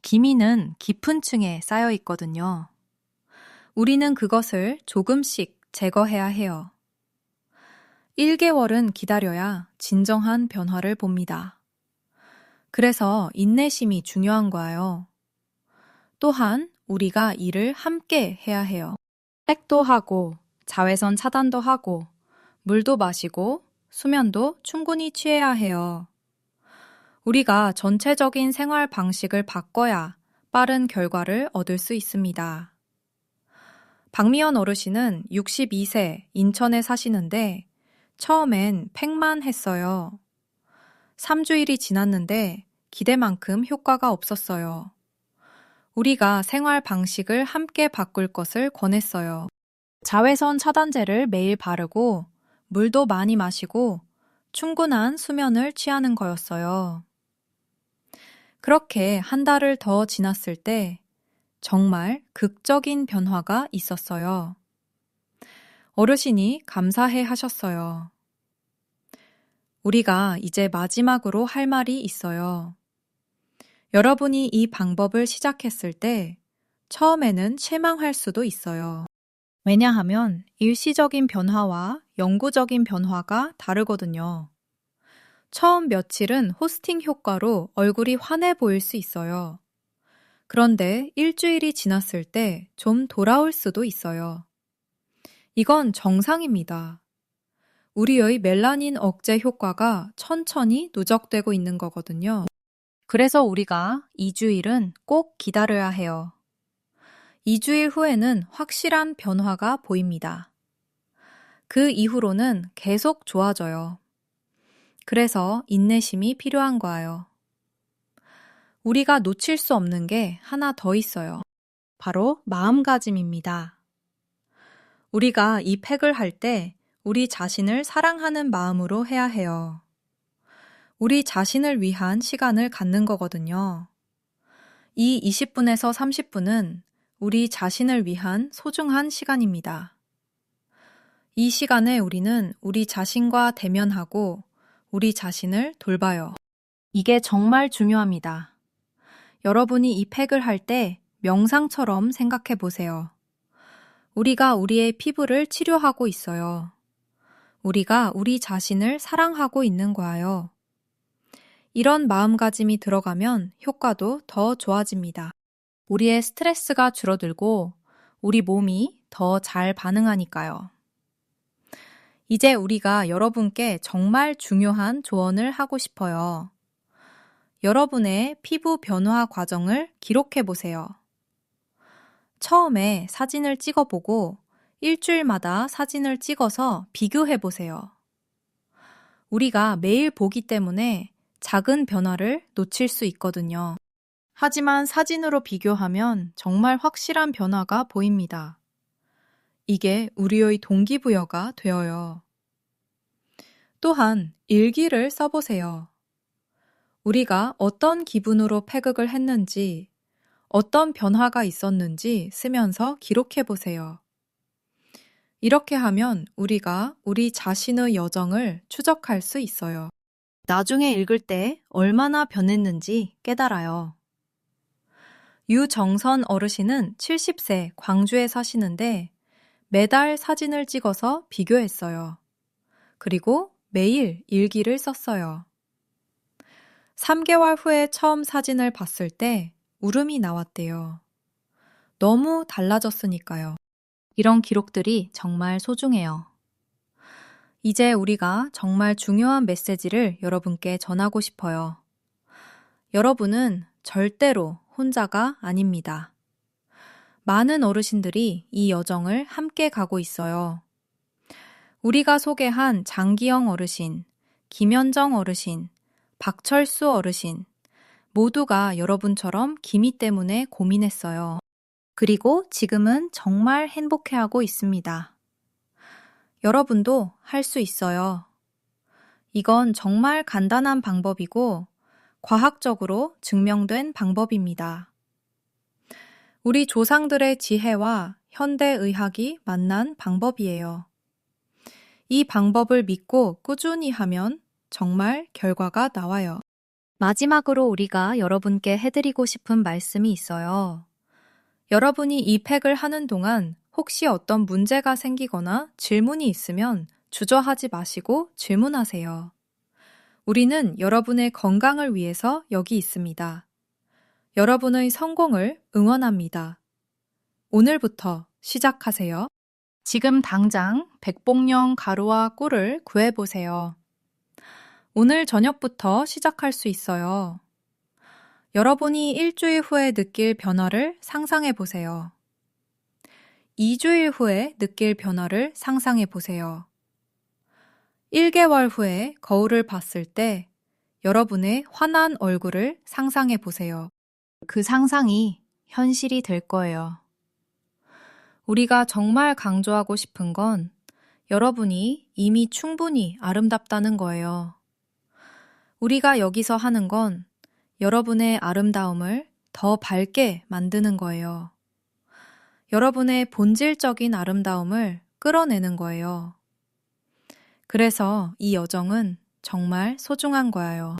기미는 깊은 층에 쌓여 있거든요. 우리는 그것을 조금씩 제거해야 해요. 1개월은 기다려야 진정한 변화를 봅니다. 그래서 인내심이 중요한 거예요. 또한 우리가 일을 함께 해야 해요. 팩도 하고, 자외선 차단도 하고, 물도 마시고, 수면도 충분히 취해야 해요. 우리가 전체적인 생활 방식을 바꿔야 빠른 결과를 얻을 수 있습니다. 박미연 어르신은 62세 인천에 사시는데 처음엔 팩만 했어요. 3주일이 지났는데 기대만큼 효과가 없었어요. 우리가 생활 방식을 함께 바꿀 것을 권했어요. 자외선 차단제를 매일 바르고 물도 많이 마시고 충분한 수면을 취하는 거였어요. 그렇게 한 달을 더 지났을 때 정말 극적인 변화가 있었어요. 어르신이 감사해 하셨어요. 우리가 이제 마지막으로 할 말이 있어요. 여러분이 이 방법을 시작했을 때 처음에는 실망할 수도 있어요. 왜냐하면 일시적인 변화와 영구적인 변화가 다르거든요. 처음 며칠은 호스팅 효과로 얼굴이 환해 보일 수 있어요. 그런데 일주일이 지났을 때 좀 돌아올 수도 있어요. 이건 정상입니다. 우리의 멜라닌 억제 효과가 천천히 누적되고 있는 거거든요. 그래서 우리가 2주일은 꼭 기다려야 해요. 2주일 후에는 확실한 변화가 보입니다. 그 이후로는 계속 좋아져요. 그래서 인내심이 필요한 거예요. 우리가 놓칠 수 없는 게 하나 더 있어요. 바로 마음가짐입니다. 우리가 이 팩을 할 때 우리 자신을 사랑하는 마음으로 해야 해요. 우리 자신을 위한 시간을 갖는 거거든요. 이 20분에서 30분은 우리 자신을 위한 소중한 시간입니다. 이 시간에 우리는 우리 자신과 대면하고 우리 자신을 돌봐요. 이게 정말 중요합니다. 여러분이 이 팩을 할 때 명상처럼 생각해 보세요. 우리가 우리의 피부를 치료하고 있어요. 우리가 우리 자신을 사랑하고 있는 거예요. 이런 마음가짐이 들어가면 효과도 더 좋아집니다. 우리의 스트레스가 줄어들고 우리 몸이 더 잘 반응하니까요. 이제 우리가 여러분께 정말 중요한 조언을 하고 싶어요. 여러분의 피부 변화 과정을 기록해 보세요. 처음에 사진을 찍어보고 일주일마다 사진을 찍어서 비교해 보세요. 우리가 매일 보기 때문에 작은 변화를 놓칠 수 있거든요. 하지만 사진으로 비교하면 정말 확실한 변화가 보입니다. 이게 우리의 동기부여가 되어요. 또한 일기를 써보세요. 우리가 어떤 기분으로 패극을 했는지, 어떤 변화가 있었는지 쓰면서 기록해 보세요. 이렇게 하면 우리가 우리 자신의 여정을 추적할 수 있어요. 나중에 읽을 때 얼마나 변했는지 깨달아요. 유정선 어르신은 70세 광주에 사시는데 매달 사진을 찍어서 비교했어요. 그리고 매일 일기를 썼어요. 3개월 후에 처음 사진을 봤을 때 울음이 나왔대요. 너무 달라졌으니까요. 이런 기록들이 정말 소중해요. 이제 우리가 정말 중요한 메시지를 여러분께 전하고 싶어요. 여러분은 절대로 혼자가 아닙니다. 많은 어르신들이 이 여정을 함께 가고 있어요. 우리가 소개한 장기영 어르신, 김현정 어르신, 박철수 어르신, 모두가 여러분처럼 기미 때문에 고민했어요. 그리고 지금은 정말 행복해하고 있습니다. 여러분도 할 수 있어요. 이건 정말 간단한 방법이고 과학적으로 증명된 방법입니다. 우리 조상들의 지혜와 현대의학이 만난 방법이에요. 이 방법을 믿고 꾸준히 하면 정말 결과가 나와요. 마지막으로 우리가 여러분께 해드리고 싶은 말씀이 있어요. 여러분이 이 팩을 하는 동안 혹시 어떤 문제가 생기거나 질문이 있으면 주저하지 마시고 질문하세요. 우리는 여러분의 건강을 위해서 여기 있습니다. 여러분의 성공을 응원합니다. 오늘부터 시작하세요. 지금 당장 백봉령 가루와 꿀을 구해보세요. 오늘 저녁부터 시작할 수 있어요. 여러분이 일주일 후에 느낄 변화를 상상해 보세요. 2주일 후에 느낄 변화를 상상해 보세요. 1개월 후에 거울을 봤을 때 여러분의 환한 얼굴을 상상해 보세요. 그 상상이 현실이 될 거예요. 우리가 정말 강조하고 싶은 건 여러분이 이미 충분히 아름답다는 거예요. 우리가 여기서 하는 건 여러분의 아름다움을 더 밝게 만드는 거예요. 여러분의 본질적인 아름다움을 끌어내는 거예요. 그래서 이 여정은 정말 소중한 거예요.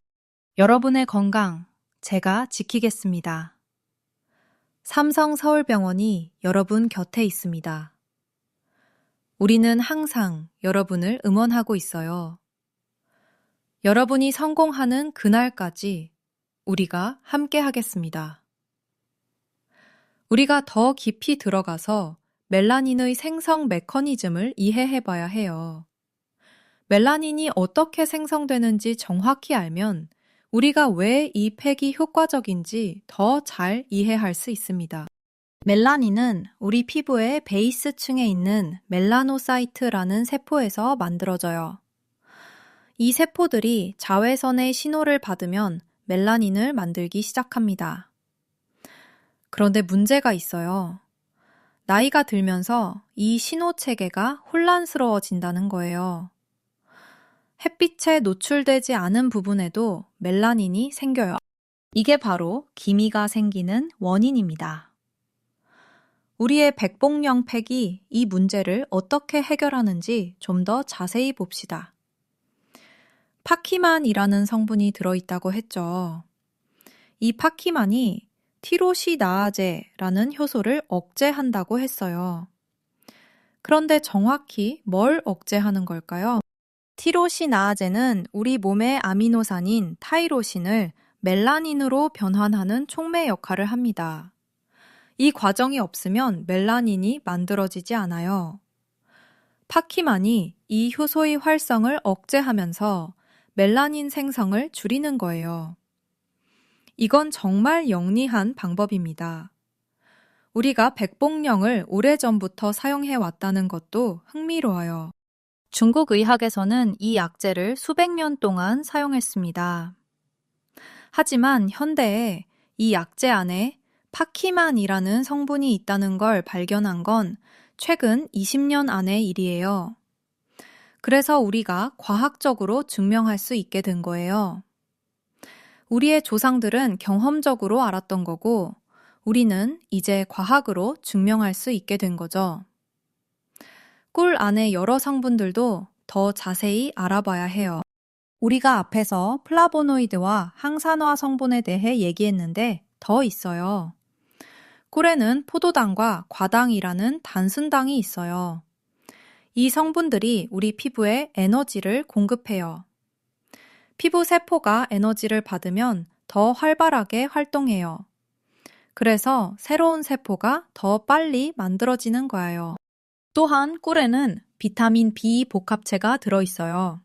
여러분의 건강, 제가 지키겠습니다. 삼성서울병원이 여러분 곁에 있습니다. 우리는 항상 여러분을 응원하고 있어요. 여러분이 성공하는 그날까지 우리가 함께 하겠습니다. 우리가 더 깊이 들어가서 멜라닌의 생성 메커니즘을 이해해 봐야 해요. 멜라닌이 어떻게 생성되는지 정확히 알면 우리가 왜 이 팩이 효과적인지 더 잘 이해할 수 있습니다. 멜라닌은 우리 피부의 베이스층에 있는 멜라노사이트라는 세포에서 만들어져요. 이 세포들이 자외선의 신호를 받으면 멜라닌을 만들기 시작합니다. 그런데 문제가 있어요. 나이가 들면서 이 신호 체계가 혼란스러워진다는 거예요. 햇빛에 노출되지 않은 부분에도 멜라닌이 생겨요. 이게 바로 기미가 생기는 원인입니다. 우리의 백봉령 팩이 이 문제를 어떻게 해결하는지 좀 더 자세히 봅시다. 파키만이라는 성분이 들어있다고 했죠. 이 파키만이 티로시나아제라는 효소를 억제한다고 했어요. 그런데 정확히 뭘 억제하는 걸까요? 티로시나아제는 우리 몸의 아미노산인 타이로신을 멜라닌으로 변환하는 촉매 역할을 합니다. 이 과정이 없으면 멜라닌이 만들어지지 않아요. 파키만이 이 효소의 활성을 억제하면서 멜라닌 생성을 줄이는 거예요. 이건 정말 영리한 방법입니다. 우리가 백봉령을 오래전부터 사용해 왔다는 것도 흥미로워요. 중국 의학에서는 이 약재를 수백 년 동안 사용했습니다. 하지만 현대에 이 약재 안에 파키만이라는 성분이 있다는 걸 발견한 건 최근 20년 안의 일이에요. 그래서 우리가 과학적으로 증명할 수 있게 된 거예요. 우리의 조상들은 경험적으로 알았던 거고, 우리는 이제 과학으로 증명할 수 있게 된 거죠. 꿀 안의 여러 성분들도 더 자세히 알아봐야 해요. 우리가 앞에서 플라보노이드와 항산화 성분에 대해 얘기했는데 더 있어요. 꿀에는 포도당과 과당이라는 단순당이 있어요. 이 성분들이 우리 피부에 에너지를 공급해요. 피부 세포가 에너지를 받으면 더 활발하게 활동해요. 그래서 새로운 세포가 더 빨리 만들어지는 거예요. 또한 꿀에는 비타민 B 복합체가 들어있어요.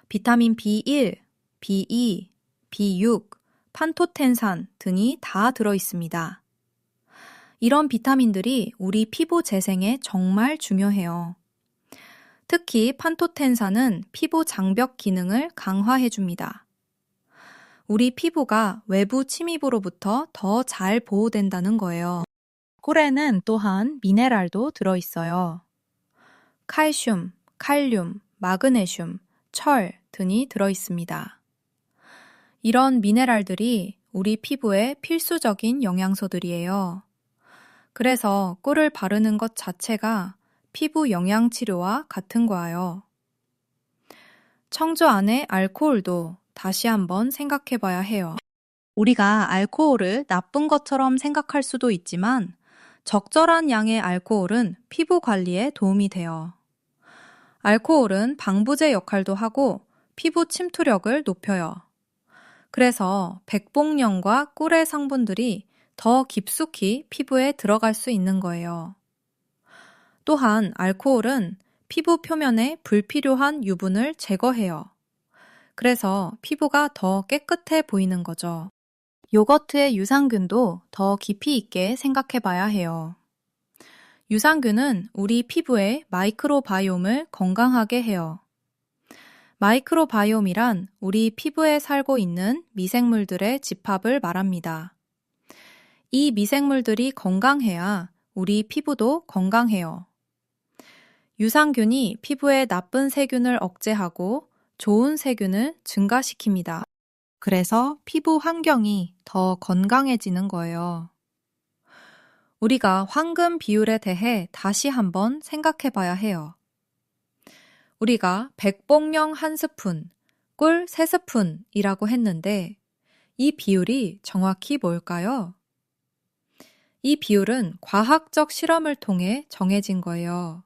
비타민 B1, B2, B6, 판토텐산 등이 다 들어있습니다. 이런 비타민들이 우리 피부 재생에 정말 중요해요. 특히 판토텐산은 피부 장벽 기능을 강화해줍니다. 우리 피부가 외부 침입으로부터 더 잘 보호된다는 거예요. 꿀에는 또한 미네랄도 들어있어요. 칼슘, 칼륨, 마그네슘, 철 등이 들어있습니다. 이런 미네랄들이 우리 피부에 필수적인 영양소들이에요. 그래서 꿀을 바르는 것 자체가 피부 영양 치료와 같은 거예요. 청주 안의 알코올도 다시 한번 생각해 봐야 해요. 우리가 알코올을 나쁜 것처럼 생각할 수도 있지만 적절한 양의 알코올은 피부 관리에 도움이 돼요. 알코올은 방부제 역할도 하고 피부 침투력을 높여요. 그래서 백봉령과 꿀의 성분들이 더 깊숙이 피부에 들어갈 수 있는 거예요. 또한 알코올은 피부 표면에 불필요한 유분을 제거해요. 그래서 피부가 더 깨끗해 보이는 거죠. 요거트의 유산균도 더 깊이 있게 생각해 봐야 해요. 유산균은 우리 피부의 마이크로바이옴을 건강하게 해요. 마이크로바이옴이란 우리 피부에 살고 있는 미생물들의 집합을 말합니다. 이 미생물들이 건강해야 우리 피부도 건강해요. 유산균이 피부의 나쁜 세균을 억제하고 좋은 세균을 증가시킵니다. 그래서 피부 환경이 더 건강해지는 거예요. 우리가 황금 비율에 대해 다시 한번 생각해 봐야 해요. 우리가 백봉령 1스푼, 꿀 3스푼이라고 했는데 이 비율이 정확히 뭘까요? 이 비율은 과학적 실험을 통해 정해진 거예요.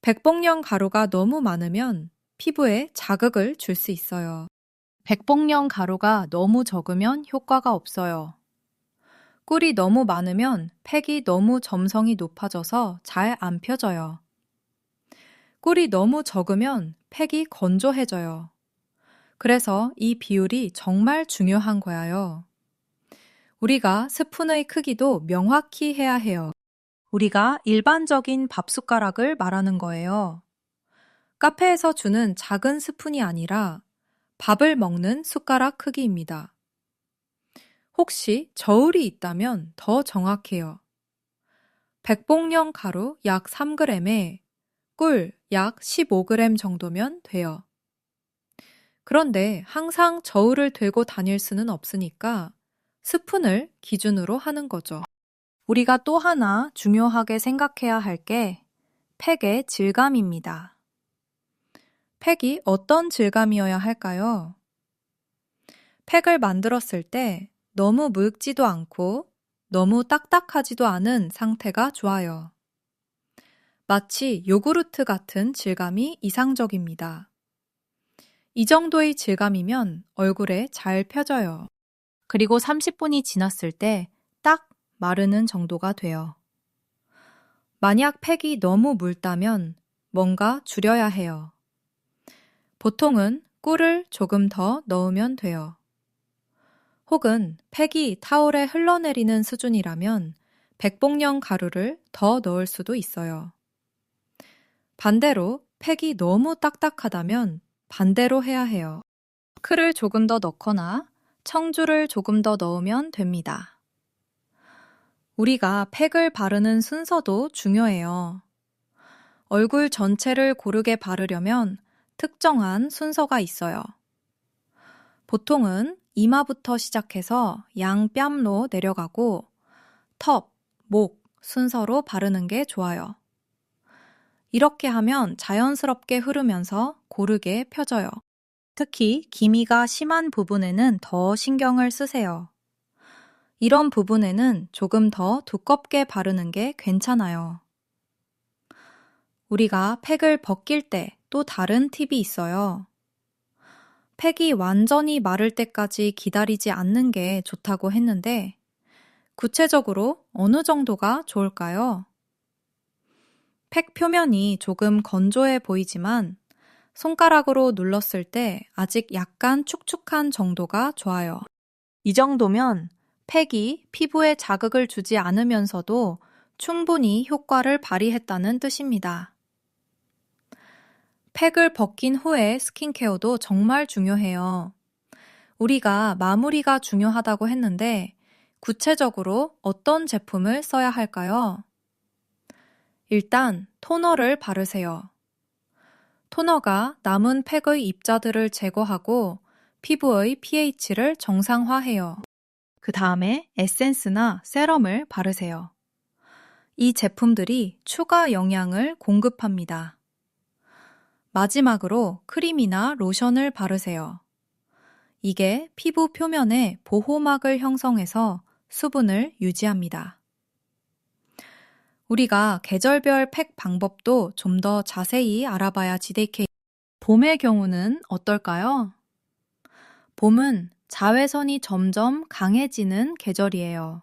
백봉령 가루가 너무 많으면 피부에 자극을 줄 수 있어요. 백봉령 가루가 너무 적으면 효과가 없어요. 꿀이 너무 많으면 팩이 너무 점성이 높아져서 잘 안 펴져요. 꿀이 너무 적으면 팩이 건조해져요. 그래서 이 비율이 정말 중요한 거예요. 우리가 스푼의 크기도 명확히 해야 해요. 우리가 일반적인 밥 숟가락을 말하는 거예요. 카페에서 주는 작은 스푼이 아니라 밥을 먹는 숟가락 크기입니다. 혹시 저울이 있다면 더 정확해요. 백봉령 가루 약 3g에 꿀 약 15g 정도면 돼요. 그런데 항상 저울을 들고 다닐 수는 없으니까 스푼을 기준으로 하는 거죠. 우리가 또 하나 중요하게 생각해야 할 게 팩의 질감입니다. 팩이 어떤 질감이어야 할까요? 팩을 만들었을 때 너무 묽지도 않고 너무 딱딱하지도 않은 상태가 좋아요. 마치 요구르트 같은 질감이 이상적입니다. 이 정도의 질감이면 얼굴에 잘 펴져요. 그리고 30분이 지났을 때 딱 마르는 정도가 돼요. 만약 팩이 너무 묽다면 뭔가 줄여야 해요. 보통은 꿀을 조금 더 넣으면 돼요. 혹은 팩이 타올에 흘러내리는 수준이라면 백봉령 가루를 더 넣을 수도 있어요. 반대로 팩이 너무 딱딱하다면 반대로 해야 해요. 크를 조금 더 넣거나 청주를 조금 더 넣으면 됩니다. 우리가 팩을 바르는 순서도 중요해요. 얼굴 전체를 고르게 바르려면 특정한 순서가 있어요. 보통은 이마부터 시작해서 양뺨로 내려가고 턱, 목 순서로 바르는 게 좋아요. 이렇게 하면 자연스럽게 흐르면서 고르게 펴져요. 특히 기미가 심한 부분에는 더 신경을 쓰세요. 이런 부분에는 조금 더 두껍게 바르는 게 괜찮아요. 우리가 팩을 벗길 때 또 다른 팁이 있어요. 팩이 완전히 마를 때까지 기다리지 않는 게 좋다고 했는데 구체적으로 어느 정도가 좋을까요? 팩 표면이 조금 건조해 보이지만 손가락으로 눌렀을 때 아직 약간 축축한 정도가 좋아요. 이 정도면 팩이 피부에 자극을 주지 않으면서도 충분히 효과를 발휘했다는 뜻입니다. 팩을 벗긴 후에 스킨케어도 정말 중요해요. 우리가 마무리가 중요하다고 했는데 구체적으로 어떤 제품을 써야 할까요? 일단 토너를 바르세요. 토너가 남은 팩의 입자들을 제거하고 피부의 pH를 정상화해요. 그 다음에 에센스나 세럼을 바르세요. 이 제품들이 추가 영양을 공급합니다. 마지막으로 크림이나 로션을 바르세요. 이게 피부 표면에 보호막을 형성해서 수분을 유지합니다. 우리가 계절별 팩 방법도 좀 더 자세히 알아봐야 GDK. 봄의 경우는 어떨까요? 봄은 자외선이 점점 강해지는 계절이에요.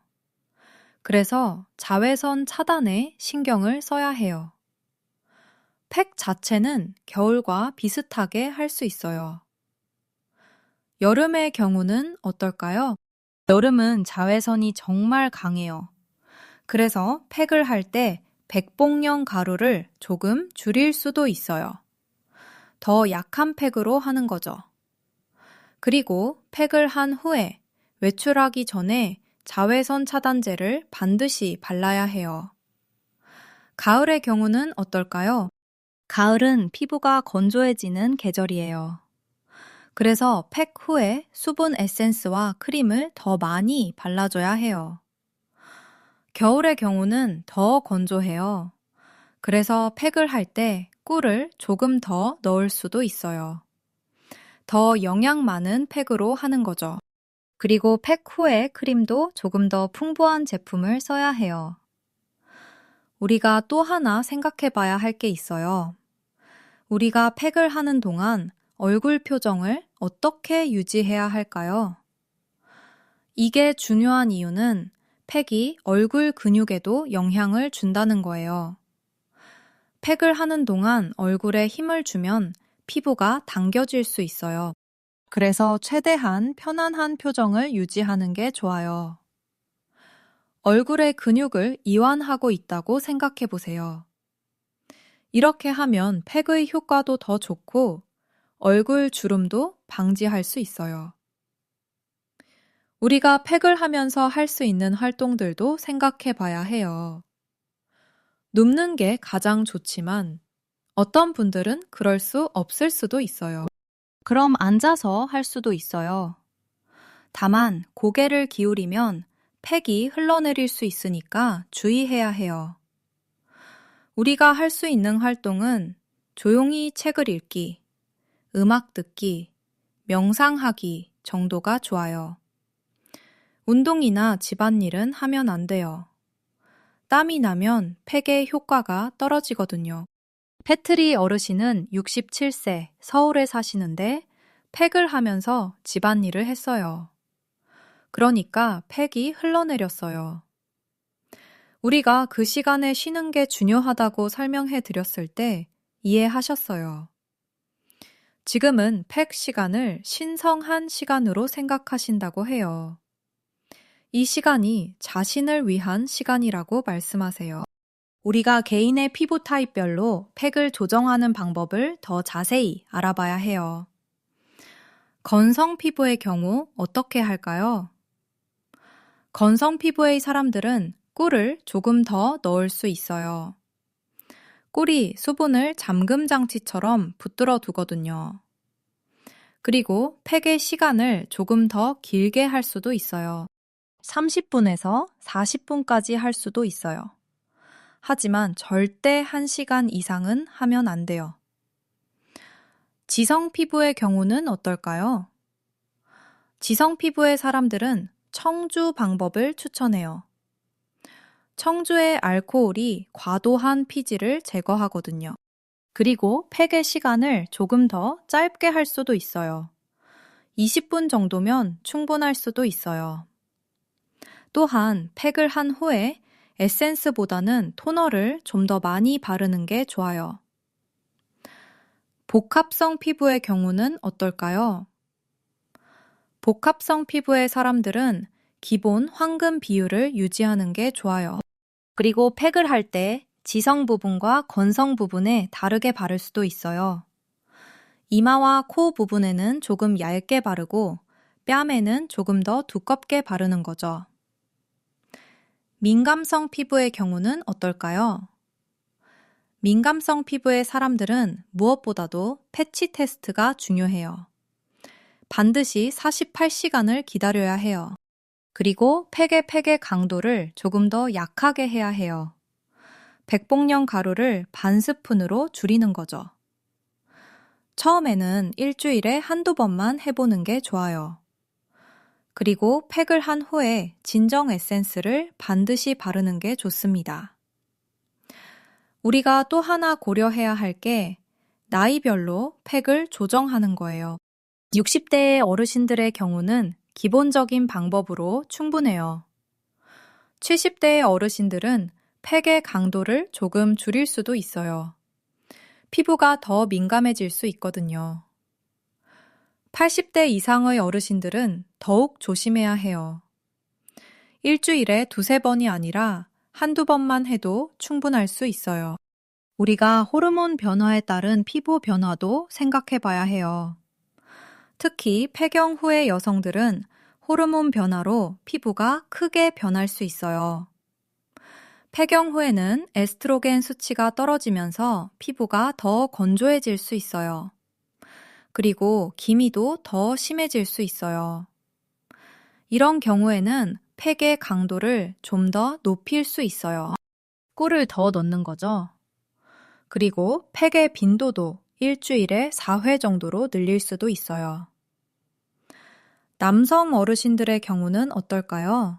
그래서 자외선 차단에 신경을 써야 해요. 팩 자체는 겨울과 비슷하게 할 수 있어요. 여름의 경우는 어떨까요? 여름은 자외선이 정말 강해요. 그래서 팩을 할 때 백봉령 가루를 조금 줄일 수도 있어요. 더 약한 팩으로 하는 거죠. 그리고 팩을 한 후에 외출하기 전에 자외선 차단제를 반드시 발라야 해요. 가을의 경우는 어떨까요? 가을은 피부가 건조해지는 계절이에요. 그래서 팩 후에 수분 에센스와 크림을 더 많이 발라줘야 해요. 겨울의 경우는 더 건조해요. 그래서 팩을 할 때 꿀을 조금 더 넣을 수도 있어요. 더 영양 많은 팩으로 하는 거죠. 그리고 팩 후에 크림도 조금 더 풍부한 제품을 써야 해요. 우리가 또 하나 생각해 봐야 할 게 있어요. 우리가 팩을 하는 동안 얼굴 표정을 어떻게 유지해야 할까요? 이게 중요한 이유는 팩이 얼굴 근육에도 영향을 준다는 거예요. 팩을 하는 동안 얼굴에 힘을 주면 피부가 당겨질 수 있어요. 그래서 최대한 편안한 표정을 유지하는 게 좋아요. 얼굴의 근육을 이완하고 있다고 생각해 보세요. 이렇게 하면 팩의 효과도 더 좋고 얼굴 주름도 방지할 수 있어요. 우리가 팩을 하면서 할 수 있는 활동들도 생각해 봐야 해요. 눕는 게 가장 좋지만 어떤 분들은 그럴 수 없을 수도 있어요. 그럼 앉아서 할 수도 있어요. 다만 고개를 기울이면 팩이 흘러내릴 수 있으니까 주의해야 해요. 우리가 할 수 있는 활동은 조용히 책을 읽기, 음악 듣기, 명상하기 정도가 좋아요. 운동이나 집안일은 하면 안 돼요. 땀이 나면 팩의 효과가 떨어지거든요. 패트리 어르신은 67세 서울에 사시는데 팩을 하면서 집안일을 했어요. 그러니까 팩이 흘러내렸어요. 우리가 그 시간에 쉬는 게 중요하다고 설명해 드렸을 때 이해하셨어요. 지금은 팩 시간을 신성한 시간으로 생각하신다고 해요. 이 시간이 자신을 위한 시간이라고 말씀하세요. 우리가 개인의 피부 타입별로 팩을 조정하는 방법을 더 자세히 알아봐야 해요. 건성 피부의 경우 어떻게 할까요? 건성 피부의 사람들은 꿀을 조금 더 넣을 수 있어요. 꿀이 수분을 잠금 장치처럼 붙들어 두거든요. 그리고 팩의 시간을 조금 더 길게 할 수도 있어요. 30분에서 40분까지 할 수도 있어요. 하지만 절대 1시간 이상은 하면 안 돼요. 지성 피부의 경우는 어떨까요? 지성 피부의 사람들은 청주 방법을 추천해요. 청주의 알코올이 과도한 피지를 제거하거든요. 그리고 팩의 시간을 조금 더 짧게 할 수도 있어요. 20분 정도면 충분할 수도 있어요. 또한 팩을 한 후에 에센스보다는 토너를 좀 더 많이 바르는 게 좋아요. 복합성 피부의 경우는 어떨까요? 복합성 피부의 사람들은 기본 황금 비율을 유지하는 게 좋아요. 그리고 팩을 할 때 지성 부분과 건성 부분에 다르게 바를 수도 있어요. 이마와 코 부분에는 조금 얇게 바르고 뺨에는 조금 더 두껍게 바르는 거죠. 민감성 피부의 경우는 어떨까요? 민감성 피부의 사람들은 무엇보다도 패치 테스트가 중요해요. 반드시 48시간을 기다려야 해요. 그리고 팩의 강도를 조금 더 약하게 해야 해요. 백봉령 가루를 반 스푼으로 줄이는 거죠. 처음에는 일주일에 한두 번만 해보는 게 좋아요. 그리고 팩을 한 후에 진정 에센스를 반드시 바르는 게 좋습니다. 우리가 또 하나 고려해야 할 게 나이별로 팩을 조정하는 거예요. 60대의 어르신들의 경우는 기본적인 방법으로 충분해요. 70대의 어르신들은 팩의 강도를 조금 줄일 수도 있어요. 피부가 더 민감해질 수 있거든요. 80대 이상의 어르신들은 더욱 조심해야 해요. 일주일에 두세 번이 아니라 한두 번만 해도 충분할 수 있어요. 우리가 호르몬 변화에 따른 피부 변화도 생각해 봐야 해요. 특히 폐경 후의 여성들은 호르몬 변화로 피부가 크게 변할 수 있어요. 폐경 후에는 에스트로겐 수치가 떨어지면서 피부가 더 건조해질 수 있어요. 그리고 기미도 더 심해질 수 있어요. 이런 경우에는 팩의 강도를 좀 더 높일 수 있어요. 꿀을 더 넣는 거죠. 그리고 팩의 빈도도 일주일에 4회 정도로 늘릴 수도 있어요. 남성 어르신들의 경우는 어떨까요?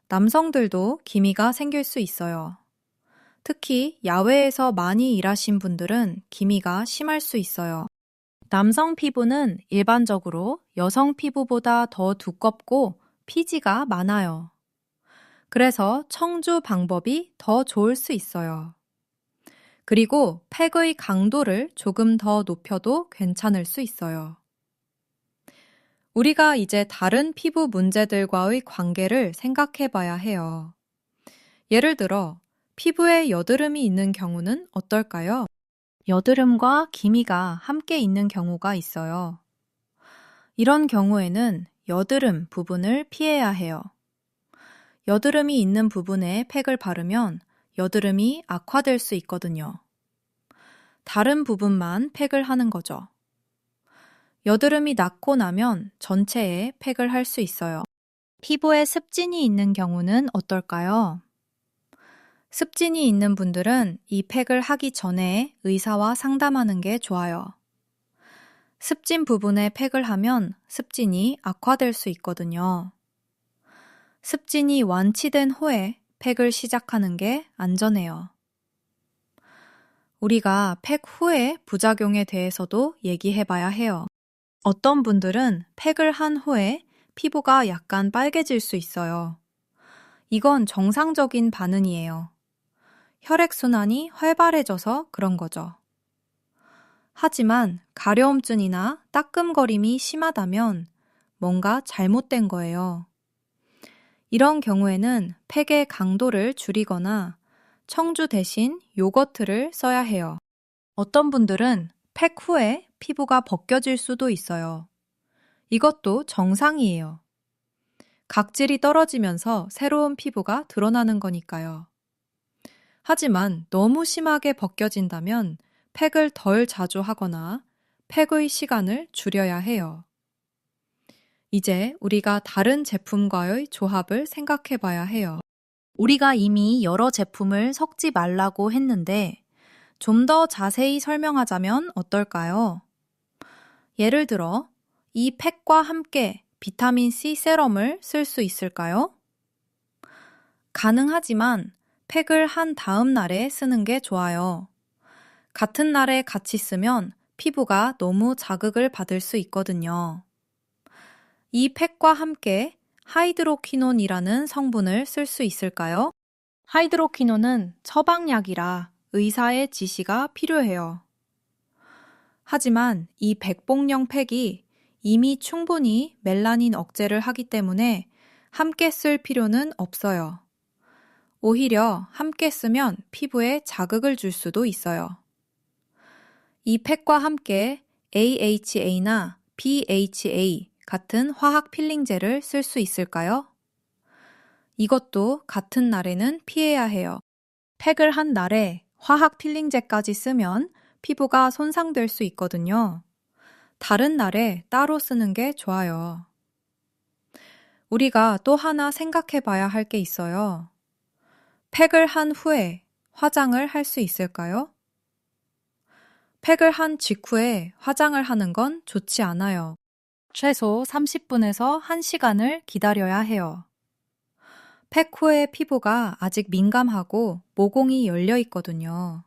남성들도 기미가 생길 수 있어요. 특히 야외에서 많이 일하신 분들은 기미가 심할 수 있어요. 남성 피부는 일반적으로 여성 피부보다 더 두껍고 피지가 많아요. 그래서 청주 방법이 더 좋을 수 있어요. 그리고 팩의 강도를 조금 더 높여도 괜찮을 수 있어요. 우리가 이제 다른 피부 문제들과의 관계를 생각해 봐야 해요. 예를 들어, 피부에 여드름이 있는 경우는 어떨까요? 여드름과 기미가 함께 있는 경우가 있어요. 이런 경우에는 여드름 부분을 피해야 해요. 여드름이 있는 부분에 팩을 바르면 여드름이 악화될 수 있거든요. 다른 부분만 팩을 하는 거죠. 여드름이 낫고 나면 전체에 팩을 할 수 있어요. 피부에 습진이 있는 경우는 어떨까요? 습진이 있는 분들은 이 팩을 하기 전에 의사와 상담하는 게 좋아요. 습진 부분에 팩을 하면 습진이 악화될 수 있거든요. 습진이 완치된 후에 팩을 시작하는 게 안전해요. 우리가 팩 후의 부작용에 대해서도 얘기해 봐야 해요. 어떤 분들은 팩을 한 후에 피부가 약간 빨개질 수 있어요. 이건 정상적인 반응이에요. 혈액순환이 활발해져서 그런 거죠. 하지만 가려움증이나 따끔거림이 심하다면 뭔가 잘못된 거예요. 이런 경우에는 팩의 강도를 줄이거나 청주 대신 요거트를 써야 해요. 어떤 분들은 팩 후에 피부가 벗겨질 수도 있어요. 이것도 정상이에요. 각질이 떨어지면서 새로운 피부가 드러나는 거니까요. 하지만 너무 심하게 벗겨진다면 팩을 덜 자주 하거나 팩의 시간을 줄여야 해요. 이제 우리가 다른 제품과의 조합을 생각해 봐야 해요. 우리가 이미 여러 제품을 섞지 말라고 했는데 좀 더 자세히 설명하자면 어떨까요? 예를 들어, 이 팩과 함께 비타민C 세럼을 쓸 수 있을까요? 가능하지만 팩을 한 다음 날에 쓰는 게 좋아요. 같은 날에 같이 쓰면 피부가 너무 자극을 받을 수 있거든요. 이 팩과 함께 하이드로퀴논이라는 성분을 쓸 수 있을까요? 하이드로퀴논은 처방약이라 의사의 지시가 필요해요. 하지만 이 백봉령 팩이 이미 충분히 멜라닌 억제를 하기 때문에 함께 쓸 필요는 없어요. 오히려 함께 쓰면 피부에 자극을 줄 수도 있어요. 이 팩과 함께 AHA나 BHA 같은 화학 필링제를 쓸 수 있을까요? 이것도 같은 날에는 피해야 해요. 팩을 한 날에 화학 필링제까지 쓰면 피부가 손상될 수 있거든요. 다른 날에 따로 쓰는 게 좋아요. 우리가 또 하나 생각해 봐야 할 게 있어요. 팩을 한 후에 화장을 할 수 있을까요? 팩을 한 직후에 화장을 하는 건 좋지 않아요. 최소 30분에서 1시간을 기다려야 해요. 팩 후에 피부가 아직 민감하고 모공이 열려 있거든요.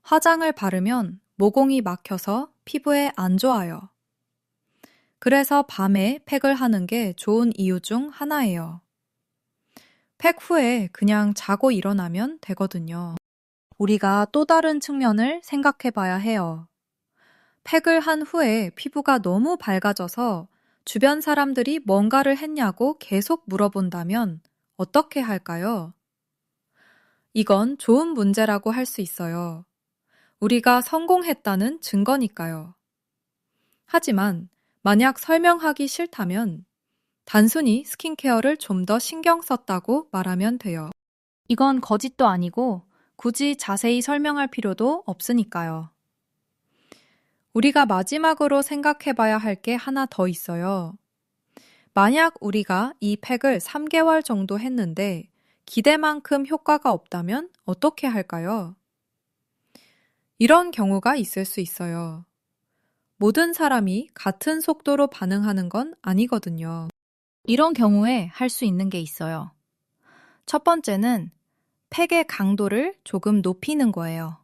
화장을 바르면 모공이 막혀서 피부에 안 좋아요. 그래서 밤에 팩을 하는 게 좋은 이유 중 하나예요. 팩 후에 그냥 자고 일어나면 되거든요. 우리가 또 다른 측면을 생각해 봐야 해요. 팩을 한 후에 피부가 너무 밝아져서 주변 사람들이 뭔가를 했냐고 계속 물어본다면 어떻게 할까요? 이건 좋은 문제라고 할 수 있어요. 우리가 성공했다는 증거니까요. 하지만 만약 설명하기 싫다면 단순히 스킨케어를 좀 더 신경 썼다고 말하면 돼요. 이건 거짓도 아니고 굳이 자세히 설명할 필요도 없으니까요. 우리가 마지막으로 생각해 봐야 할 게 하나 더 있어요. 만약 우리가 이 팩을 3개월 정도 했는데 기대만큼 효과가 없다면 어떻게 할까요? 이런 경우가 있을 수 있어요. 모든 사람이 같은 속도로 반응하는 건 아니거든요. 이런 경우에 할 수 있는 게 있어요. 첫 번째는 팩의 강도를 조금 높이는 거예요.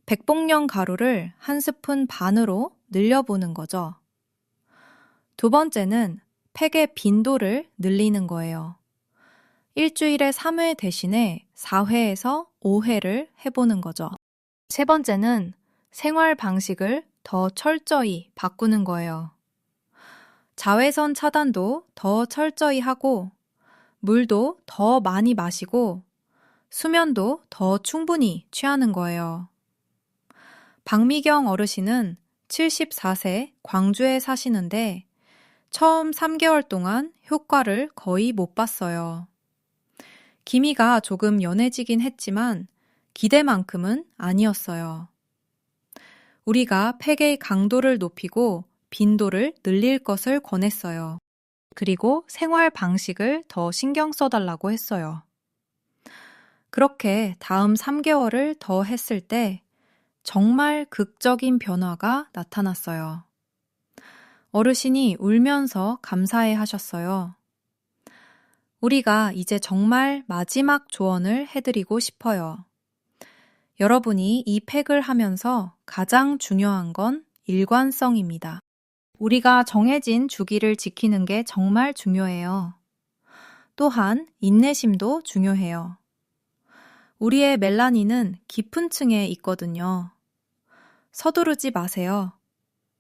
백봉령 가루를 한 스푼 반으로 늘려보는 거죠. 두 번째는 팩의 빈도를 늘리는 거예요. 일주일에 3회 대신에 4회에서 5회를 해보는 거죠. 세 번째는 생활 방식을 더 철저히 바꾸는 거예요. 자외선 차단도 더 철저히 하고, 물도 더 많이 마시고, 수면도 더 충분히 취하는 거예요. 박미경 어르신은 74세 광주에 사시는데 처음 3개월 동안 효과를 거의 못 봤어요. 기미가 조금 연해지긴 했지만 기대만큼은 아니었어요. 우리가 팩의 강도를 높이고 빈도를 늘릴 것을 권했어요. 그리고 생활 방식을 더 신경 써달라고 했어요. 그렇게 다음 3개월을 더 했을 때 정말 극적인 변화가 나타났어요. 어르신이 울면서 감사해 하셨어요. 우리가 이제 정말 마지막 조언을 해드리고 싶어요. 여러분이 이 팩을 하면서 가장 중요한 건 일관성입니다. 우리가 정해진 주기를 지키는 게 정말 중요해요. 또한 인내심도 중요해요. 우리의 멜라닌은 깊은 층에 있거든요. 서두르지 마세요.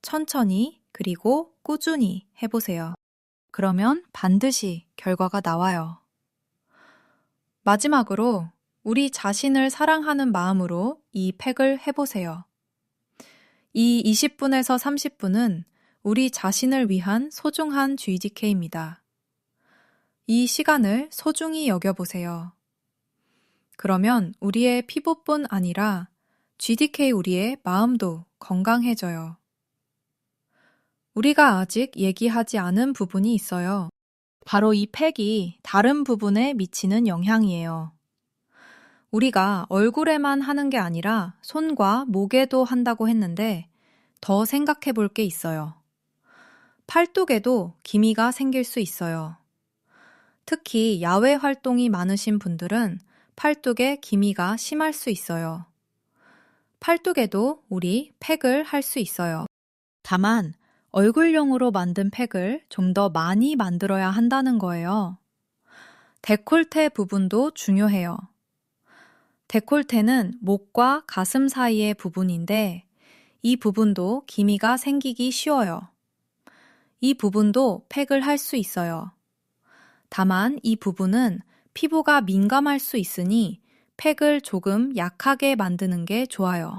천천히 그리고 꾸준히 해보세요. 그러면 반드시 결과가 나와요. 마지막으로 우리 자신을 사랑하는 마음으로 이 팩을 해보세요. 이 20분에서 30분은 우리 자신을 위한 소중한 GDK입니다. 이 시간을 소중히 여겨보세요. 그러면 우리의 피부뿐 아니라 GDK 우리의 마음도 건강해져요. 우리가 아직 얘기하지 않은 부분이 있어요. 바로 이 팩이 다른 부분에 미치는 영향이에요. 우리가 얼굴에만 하는 게 아니라 손과 목에도 한다고 했는데 더 생각해 볼 게 있어요. 팔뚝에도 기미가 생길 수 있어요. 특히 야외 활동이 많으신 분들은 팔뚝에 기미가 심할 수 있어요. 팔뚝에도 우리 팩을 할 수 있어요. 다만 얼굴용으로 만든 팩을 좀 더 많이 만들어야 한다는 거예요. 데콜테 부분도 중요해요. 데콜테는 목과 가슴 사이의 부분인데 이 부분도 기미가 생기기 쉬워요. 이 부분도 팩을 할 수 있어요. 다만 이 부분은 피부가 민감할 수 있으니 팩을 조금 약하게 만드는 게 좋아요.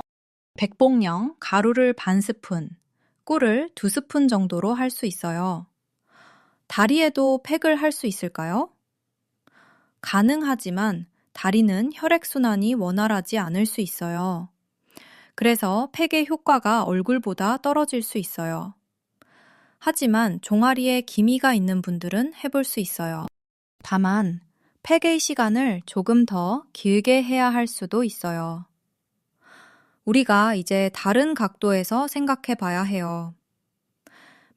백봉령 가루를 반 스푼, 꿀을 2스푼 정도로 할 수 있어요. 다리에도 팩을 할 수 있을까요? 가능하지만 다리는 혈액순환이 원활하지 않을 수 있어요. 그래서 팩의 효과가 얼굴보다 떨어질 수 있어요. 하지만 종아리에 기미가 있는 분들은 해볼 수 있어요. 다만 팩의 시간을 조금 더 길게 해야 할 수도 있어요. 우리가 이제 다른 각도에서 생각해 봐야 해요.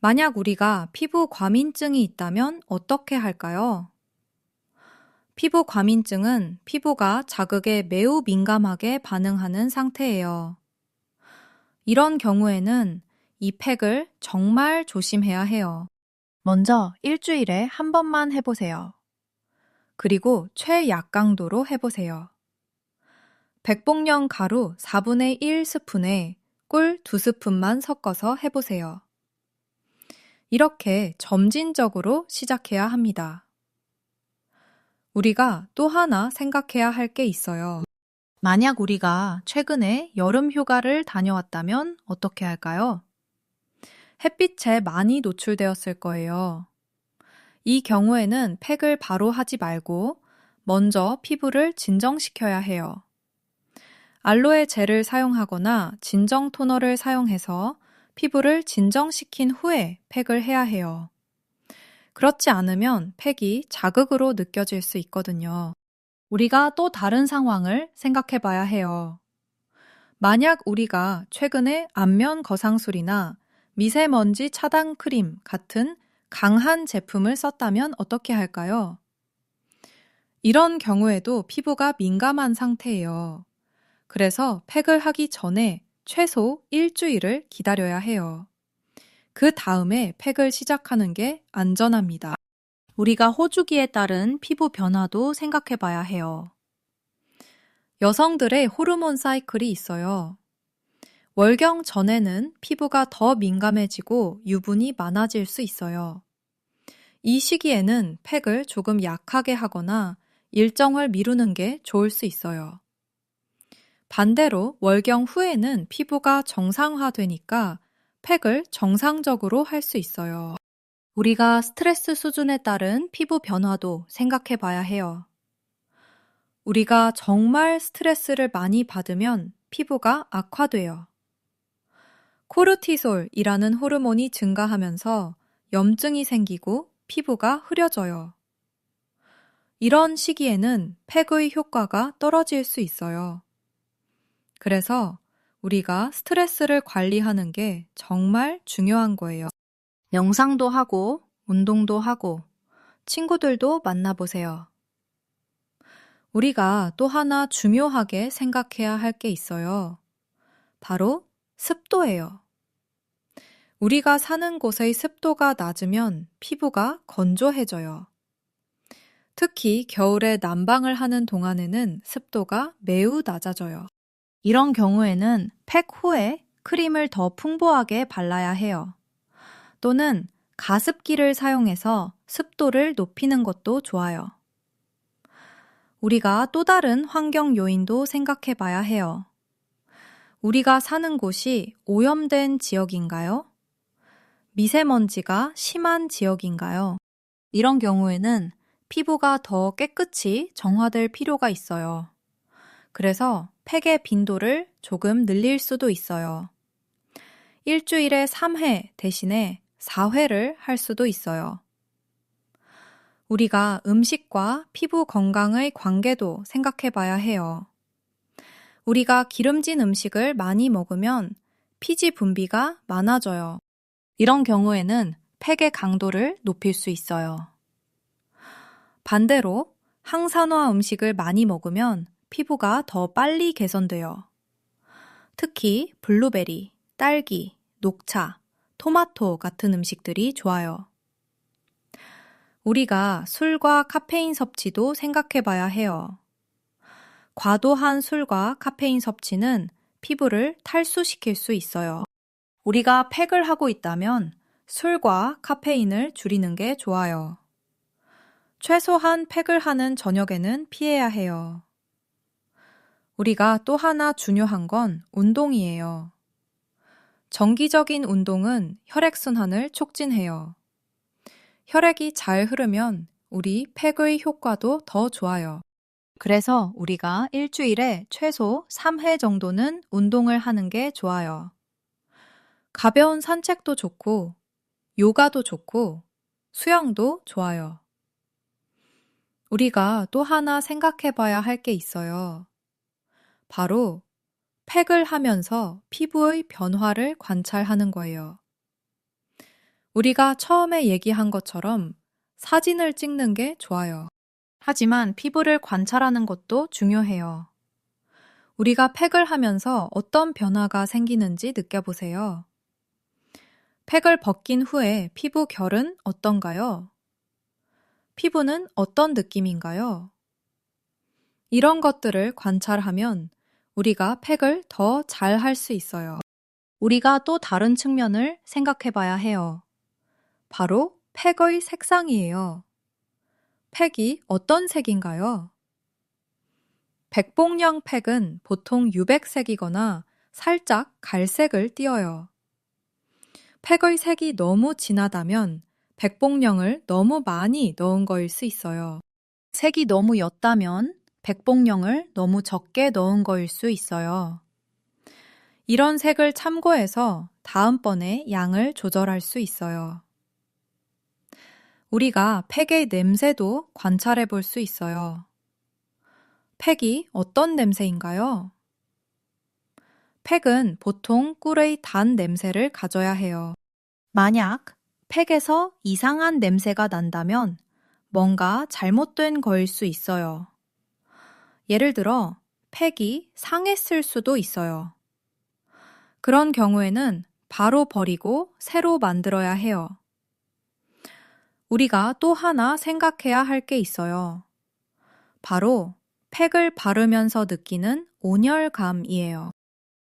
만약 우리가 피부 과민증이 있다면 어떻게 할까요? 피부 과민증은 피부가 자극에 매우 민감하게 반응하는 상태예요. 이런 경우에는 이 팩을 정말 조심해야 해요. 먼저 일주일에 한 번만 해보세요. 그리고 최약강도로 해보세요. 백봉령 가루 4분의 1 스푼에 꿀 2스푼만 섞어서 해보세요. 이렇게 점진적으로 시작해야 합니다. 우리가 또 하나 생각해야 할 게 있어요. 만약 우리가 최근에 여름 휴가를 다녀왔다면 어떻게 할까요? 햇빛에 많이 노출되었을 거예요. 이 경우에는 팩을 바로 하지 말고 먼저 피부를 진정시켜야 해요. 알로에 젤을 사용하거나 진정 토너를 사용해서 피부를 진정시킨 후에 팩을 해야 해요. 그렇지 않으면 팩이 자극으로 느껴질 수 있거든요. 우리가 또 다른 상황을 생각해 봐야 해요. 만약 우리가 최근에 안면 거상술이나 미세먼지 차단 크림 같은 강한 제품을 썼다면 어떻게 할까요? 이런 경우에도 피부가 민감한 상태예요. 그래서 팩을 하기 전에 최소 일주일을 기다려야 해요. 그 다음에 팩을 시작하는 게 안전합니다. 우리가 호주기에 따른 피부 변화도 생각해 봐야 해요. 여성들의 호르몬 사이클이 있어요. 월경 전에는 피부가 더 민감해지고 유분이 많아질 수 있어요. 이 시기에는 팩을 조금 약하게 하거나 일정을 미루는 게 좋을 수 있어요. 반대로 월경 후에는 피부가 정상화되니까 팩을 정상적으로 할 수 있어요. 우리가 스트레스 수준에 따른 피부 변화도 생각해 봐야 해요. 우리가 정말 스트레스를 많이 받으면 피부가 악화돼요. 코르티솔이라는 호르몬이 증가하면서 염증이 생기고 피부가 흐려져요. 이런 시기에는 팩의 효과가 떨어질 수 있어요. 그래서 우리가 스트레스를 관리하는 게 정말 중요한 거예요. 명상도 하고, 운동도 하고, 친구들도 만나보세요. 우리가 또 하나 중요하게 생각해야 할 게 있어요. 바로 습도예요. 우리가 사는 곳의 습도가 낮으면 피부가 건조해져요. 특히 겨울에 난방을 하는 동안에는 습도가 매우 낮아져요. 이런 경우에는 팩 후에 크림을 더 풍부하게 발라야 해요. 또는 가습기를 사용해서 습도를 높이는 것도 좋아요. 우리가 또 다른 환경 요인도 생각해 봐야 해요. 우리가 사는 곳이 오염된 지역인가요? 미세먼지가 심한 지역인가요? 이런 경우에는 피부가 더 깨끗이 정화될 필요가 있어요. 그래서 팩의 빈도를 조금 늘릴 수도 있어요. 일주일에 3회 대신에 4회를 할 수도 있어요. 우리가 음식과 피부 건강의 관계도 생각해 봐야 해요. 우리가 기름진 음식을 많이 먹으면 피지 분비가 많아져요. 이런 경우에는 팩의 강도를 높일 수 있어요. 반대로 항산화 음식을 많이 먹으면 피부가 더 빨리 개선돼요. 특히 블루베리, 딸기, 녹차, 토마토 같은 음식들이 좋아요. 우리가 술과 카페인 섭취도 생각해 봐야 해요. 과도한 술과 카페인 섭취는 피부를 탈수시킬 수 있어요. 우리가 팩을 하고 있다면 술과 카페인을 줄이는 게 좋아요. 최소한 팩을 하는 저녁에는 피해야 해요. 우리가 또 하나 중요한 건 운동이에요. 정기적인 운동은 혈액순환을 촉진해요. 혈액이 잘 흐르면 우리 팩의 효과도 더 좋아요. 그래서 우리가 일주일에 최소 3회 정도는 운동을 하는 게 좋아요. 가벼운 산책도 좋고, 요가도 좋고, 수영도 좋아요. 우리가 또 하나 생각해 봐야 할 게 있어요. 바로 팩을 하면서 피부의 변화를 관찰하는 거예요. 우리가 처음에 얘기한 것처럼 사진을 찍는 게 좋아요. 하지만 피부를 관찰하는 것도 중요해요. 우리가 팩을 하면서 어떤 변화가 생기는지 느껴보세요. 팩을 벗긴 후에 피부 결은 어떤가요? 피부는 어떤 느낌인가요? 이런 것들을 관찰하면 우리가 팩을 더 잘 할 수 있어요. 우리가 또 다른 측면을 생각해 봐야 해요. 바로 팩의 색상이에요. 팩이 어떤 색인가요? 백봉령 팩은 보통 유백색이거나 살짝 갈색을 띠어요. 팩의 색이 너무 진하다면 백봉령을 너무 많이 넣은 거일 수 있어요. 색이 너무 옅다면 백봉령을 너무 적게 넣은 거일 수 있어요. 이런 색을 참고해서 다음번에 양을 조절할 수 있어요. 우리가 팩의 냄새도 관찰해 볼 수 있어요. 팩이 어떤 냄새인가요? 팩은 보통 꿀의 단 냄새를 가져야 해요. 만약 팩에서 이상한 냄새가 난다면 뭔가 잘못된 거일 수 있어요. 예를 들어, 팩이 상했을 수도 있어요. 그런 경우에는 바로 버리고 새로 만들어야 해요. 우리가 또 하나 생각해야 할 게 있어요. 바로 팩을 바르면서 느끼는 온열감이에요.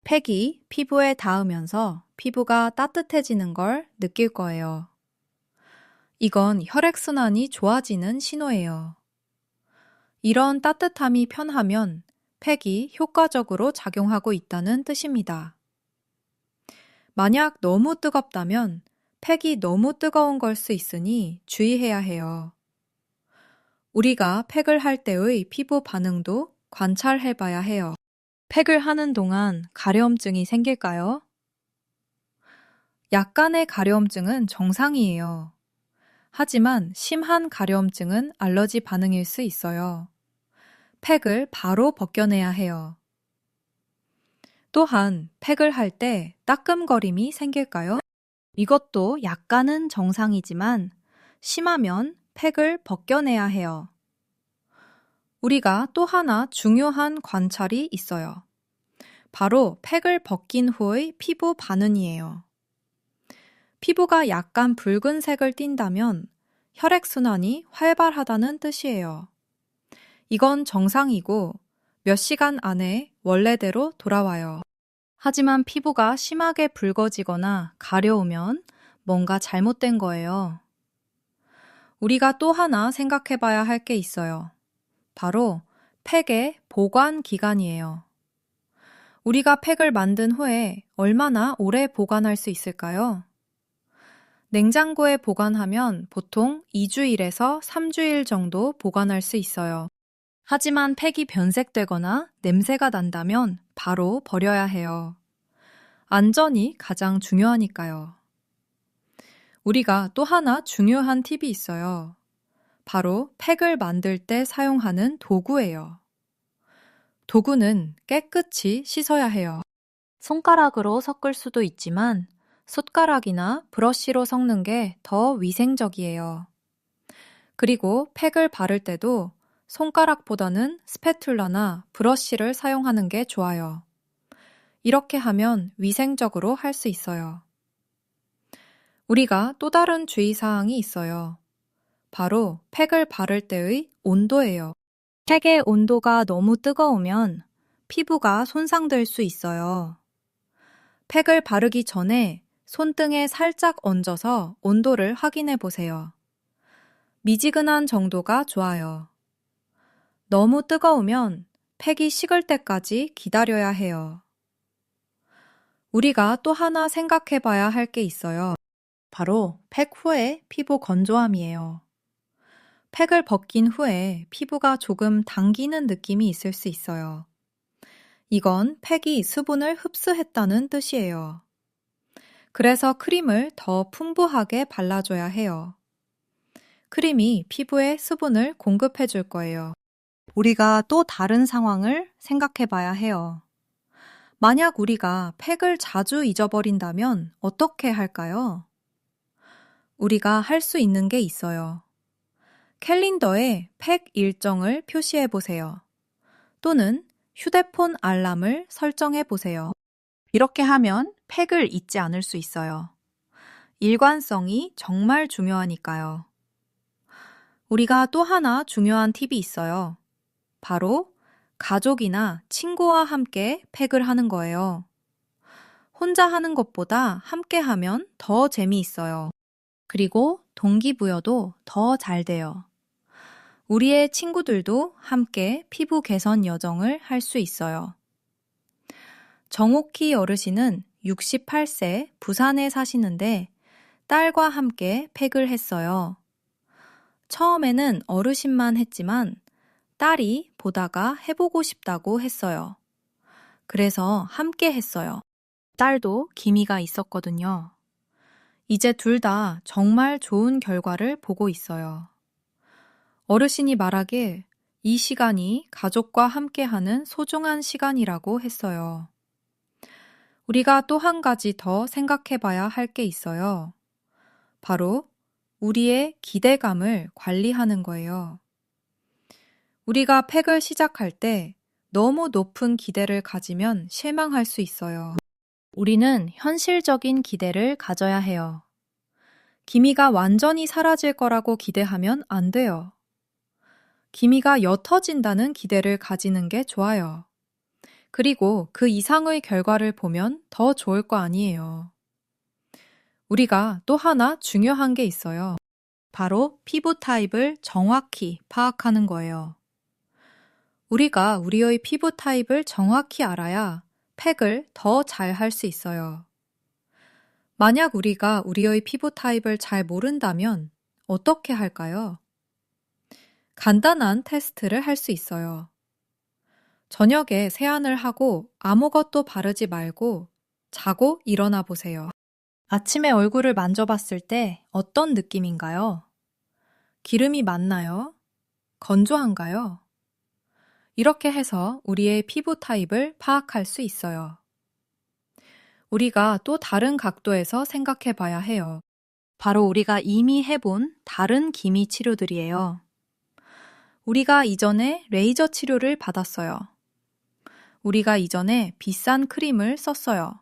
팩이 피부에 닿으면서 피부가 따뜻해지는 걸 느낄 거예요. 이건 혈액순환이 좋아지는 신호예요. 이런 따뜻함이 편하면 팩이 효과적으로 작용하고 있다는 뜻입니다. 만약 너무 뜨겁다면 팩이 너무 뜨거운 걸 수 있으니 주의해야 해요. 우리가 팩을 할 때의 피부 반응도 관찰해 봐야 해요. 팩을 하는 동안 가려움증이 생길까요? 약간의 가려움증은 정상이에요. 하지만 심한 가려움증은 알러지 반응일 수 있어요. 팩을 바로 벗겨내야 해요. 또한 팩을 할 때 따끔거림이 생길까요? 이것도 약간은 정상이지만 심하면 팩을 벗겨내야 해요. 우리가 또 하나 중요한 관찰이 있어요. 바로 팩을 벗긴 후의 피부 반응이에요. 피부가 약간 붉은색을 띈다면 혈액순환이 활발하다는 뜻이에요. 이건 정상이고 몇 시간 안에 원래대로 돌아와요. 하지만 피부가 심하게 붉어지거나 가려우면 뭔가 잘못된 거예요. 우리가 또 하나 생각해 봐야 할 게 있어요. 바로 팩의 보관 기간이에요. 우리가 팩을 만든 후에 얼마나 오래 보관할 수 있을까요? 냉장고에 보관하면 보통 2주일에서 3주일 정도 보관할 수 있어요. 하지만 팩이 변색되거나 냄새가 난다면 바로 버려야 해요. 안전이 가장 중요하니까요. 우리가 또 하나 중요한 팁이 있어요. 바로 팩을 만들 때 사용하는 도구예요. 도구는 깨끗이 씻어야 해요. 손가락으로 섞을 수도 있지만 숟가락이나 브러쉬로 섞는 게 더 위생적이에요. 그리고 팩을 바를 때도 손가락보다는 스패툴라나 브러쉬를 사용하는 게 좋아요. 이렇게 하면 위생적으로 할 수 있어요. 우리가 또 다른 주의사항이 있어요. 바로 팩을 바를 때의 온도예요. 팩의 온도가 너무 뜨거우면 피부가 손상될 수 있어요. 팩을 바르기 전에 손등에 살짝 얹어서 온도를 확인해 보세요. 미지근한 정도가 좋아요. 너무 뜨거우면 팩이 식을 때까지 기다려야 해요. 우리가 또 하나 생각해 봐야 할 게 있어요. 바로 팩 후의 피부 건조함이에요. 팩을 벗긴 후에 피부가 조금 당기는 느낌이 있을 수 있어요. 이건 팩이 수분을 흡수했다는 뜻이에요. 그래서 크림을 더 풍부하게 발라줘야 해요. 크림이 피부에 수분을 공급해 줄 거예요. 우리가 또 다른 상황을 생각해 봐야 해요. 만약 우리가 팩을 자주 잊어버린다면 어떻게 할까요? 우리가 할 수 있는 게 있어요. 캘린더에 팩 일정을 표시해 보세요. 또는 휴대폰 알람을 설정해 보세요. 이렇게 하면 팩을 잊지 않을 수 있어요. 일관성이 정말 중요하니까요. 우리가 또 하나 중요한 팁이 있어요. 바로 가족이나 친구와 함께 팩을 하는 거예요. 혼자 하는 것보다 함께 하면 더 재미있어요. 그리고 동기부여도 더 잘 돼요. 우리의 친구들도 함께 피부 개선 여정을 할 수 있어요. 정옥희 어르신은 68세 부산에 사시는데 딸과 함께 팩을 했어요. 처음에는 어르신만 했지만 딸이 보다가 해보고 싶다고 했어요. 그래서 함께 했어요. 딸도 기미가 있었거든요. 이제 둘 다 정말 좋은 결과를 보고 있어요. 어르신이 말하길 이 시간이 가족과 함께하는 소중한 시간이라고 했어요. 우리가 또 한 가지 더 생각해 봐야 할 게 있어요. 바로 우리의 기대감을 관리하는 거예요. 우리가 팩을 시작할 때 너무 높은 기대를 가지면 실망할 수 있어요. 우리는 현실적인 기대를 가져야 해요. 기미가 완전히 사라질 거라고 기대하면 안 돼요. 기미가 옅어진다는 기대를 가지는 게 좋아요. 그리고 그 이상의 결과를 보면 더 좋을 거 아니에요. 우리가 또 하나 중요한 게 있어요. 바로 피부 타입을 정확히 파악하는 거예요. 우리가 우리의 피부 타입을 정확히 알아야 팩을 더 잘 할 수 있어요. 만약 우리가 우리의 피부 타입을 잘 모른다면 어떻게 할까요? 간단한 테스트를 할 수 있어요. 저녁에 세안을 하고 아무것도 바르지 말고 자고 일어나 보세요. 아침에 얼굴을 만져봤을 때 어떤 느낌인가요? 기름이 많나요? 건조한가요? 이렇게 해서 우리의 피부 타입을 파악할 수 있어요. 우리가 또 다른 각도에서 생각해 봐야 해요. 바로 우리가 이미 해본 다른 기미 치료들이에요. 우리가 이전에 레이저 치료를 받았어요. 우리가 이전에 비싼 크림을 썼어요.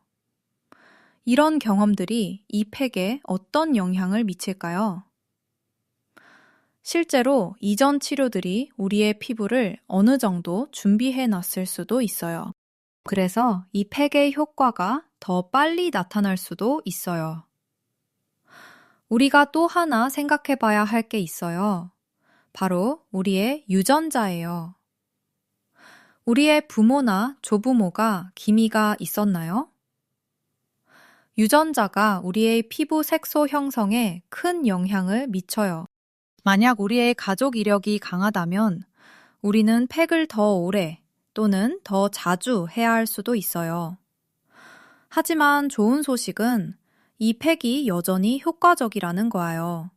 이런 경험들이 이 팩에 어떤 영향을 미칠까요? 실제로 이전 치료들이 우리의 피부를 어느 정도 준비해 놨을 수도 있어요. 그래서 이 팩의 효과가 더 빨리 나타날 수도 있어요. 우리가 또 하나 생각해 봐야 할 게 있어요. 바로 우리의 유전자예요. 우리의 부모나 조부모가 기미가 있었나요? 유전자가 우리의 피부 색소 형성에 큰 영향을 미쳐요. 만약 우리의 가족 이력이 강하다면 우리는 팩을 더 오래 또는 더 자주 해야 할 수도 있어요. 하지만 좋은 소식은 이 팩이 여전히 효과적이라는 거예요.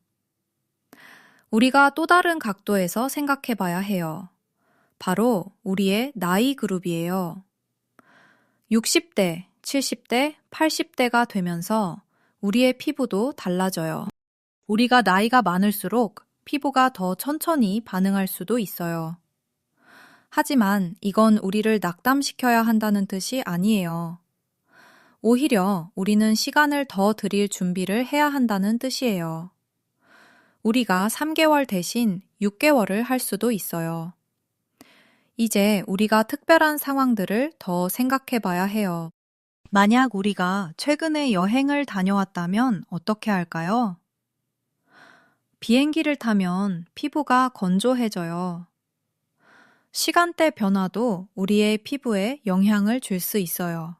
우리가 또 다른 각도에서 생각해 봐야 해요. 바로 우리의 나이 그룹이에요. 60대, 70대, 80대가 되면서 우리의 피부도 달라져요. 우리가 나이가 많을수록 피부가 더 천천히 반응할 수도 있어요. 하지만 이건 우리를 낙담시켜야 한다는 뜻이 아니에요. 오히려 우리는 시간을 더 들일 준비를 해야 한다는 뜻이에요. 우리가 3개월 대신 6개월을 할 수도 있어요. 이제 우리가 특별한 상황들을 더 생각해 봐야 해요. 만약 우리가 최근에 여행을 다녀왔다면 어떻게 할까요? 비행기를 타면 피부가 건조해져요. 시간대 변화도 우리의 피부에 영향을 줄 수 있어요.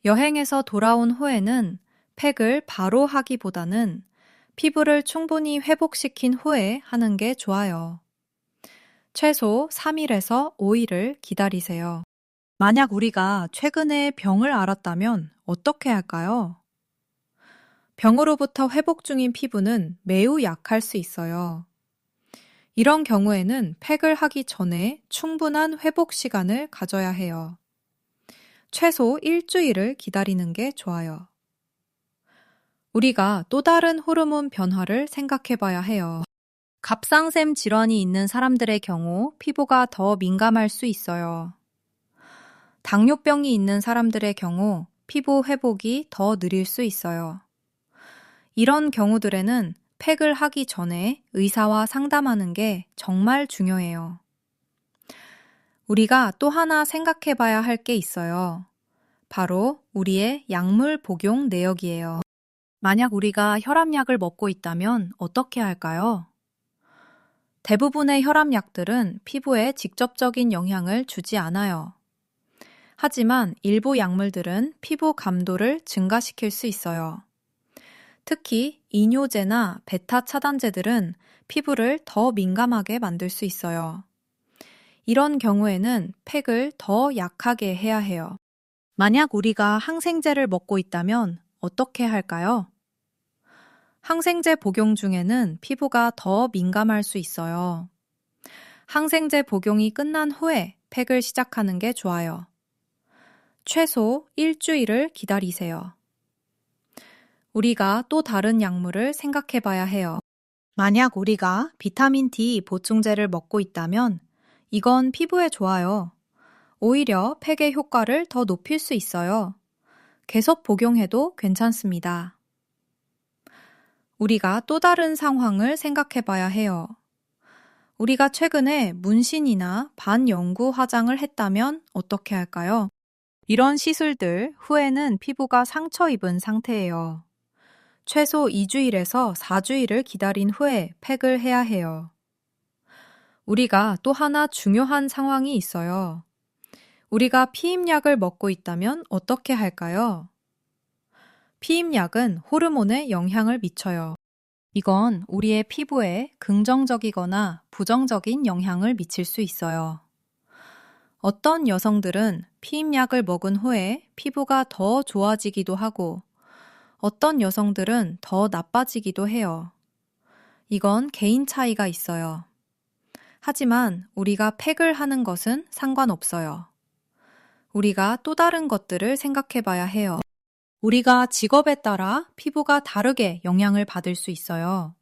여행에서 돌아온 후에는 팩을 바로 하기보다는 피부를 충분히 회복시킨 후에 하는 게 좋아요. 최소 3일에서 5일을 기다리세요. 만약 우리가 최근에 병을 앓았다면 어떻게 할까요? 병으로부터 회복 중인 피부는 매우 약할 수 있어요. 이런 경우에는 팩을 하기 전에 충분한 회복 시간을 가져야 해요. 최소 일주일을 기다리는 게 좋아요. 우리가 또 다른 호르몬 변화를 생각해 봐야 해요. 갑상샘 질환이 있는 사람들의 경우 피부가 더 민감할 수 있어요. 당뇨병이 있는 사람들의 경우 피부 회복이 더 느릴 수 있어요. 이런 경우들에는 팩을 하기 전에 의사와 상담하는 게 정말 중요해요. 우리가 또 하나 생각해 봐야 할 게 있어요. 바로 우리의 약물 복용 내역이에요. 만약 우리가 혈압약을 먹고 있다면 어떻게 할까요? 대부분의 혈압약들은 피부에 직접적인 영향을 주지 않아요. 하지만 일부 약물들은 피부 감도를 증가시킬 수 있어요. 특히 이뇨제나 베타 차단제들은 피부를 더 민감하게 만들 수 있어요. 이런 경우에는 팩을 더 약하게 해야 해요. 만약 우리가 항생제를 먹고 있다면 어떻게 할까요? 항생제 복용 중에는 피부가 더 민감할 수 있어요. 항생제 복용이 끝난 후에 팩을 시작하는 게 좋아요. 최소 일주일을 기다리세요. 우리가 또 다른 약물을 생각해 봐야 해요. 만약 우리가 비타민 D 보충제를 먹고 있다면 이건 피부에 좋아요. 오히려 팩의 효과를 더 높일 수 있어요. 계속 복용해도 괜찮습니다. 우리가 또 다른 상황을 생각해 봐야 해요. 우리가 최근에 문신이나 반영구 화장을 했다면 어떻게 할까요? 이런 시술들 후에는 피부가 상처 입은 상태예요. 최소 2주일에서 4주일을 기다린 후에 팩을 해야 해요. 우리가 또 하나 중요한 상황이 있어요. 우리가 피임약을 먹고 있다면 어떻게 할까요? 피임약은 호르몬에 영향을 미쳐요. 이건 우리의 피부에 긍정적이거나 부정적인 영향을 미칠 수 있어요. 어떤 여성들은 피임약을 먹은 후에 피부가 더 좋아지기도 하고 어떤 여성들은 더 나빠지기도 해요. 이건 개인 차이가 있어요. 하지만 우리가 팩을 하는 것은 상관없어요. 우리가 또 다른 것들을 생각해 봐야 해요. 우리가 직업에 따라 피부가 다르게 영향을 받을 수 있어요.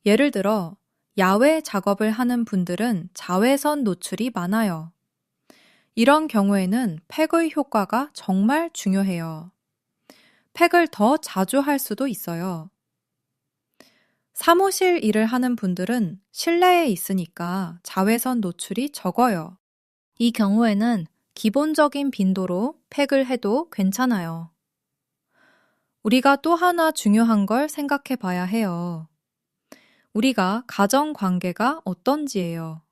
예를 들어, 야외 작업을 하는 분들은 자외선 노출이 많아요. 이런 경우에는 팩의 효과가 정말 중요해요. 팩을 더 자주 할 수도 있어요. 사무실 일을 하는 분들은 실내에 있으니까 자외선 노출이 적어요. 이 경우에는 기본적인 빈도로 팩을 해도 괜찮아요. 우리가 또 하나 중요한 걸 생각해 봐야 해요. 우리가 가정 관계가 어떤지예요.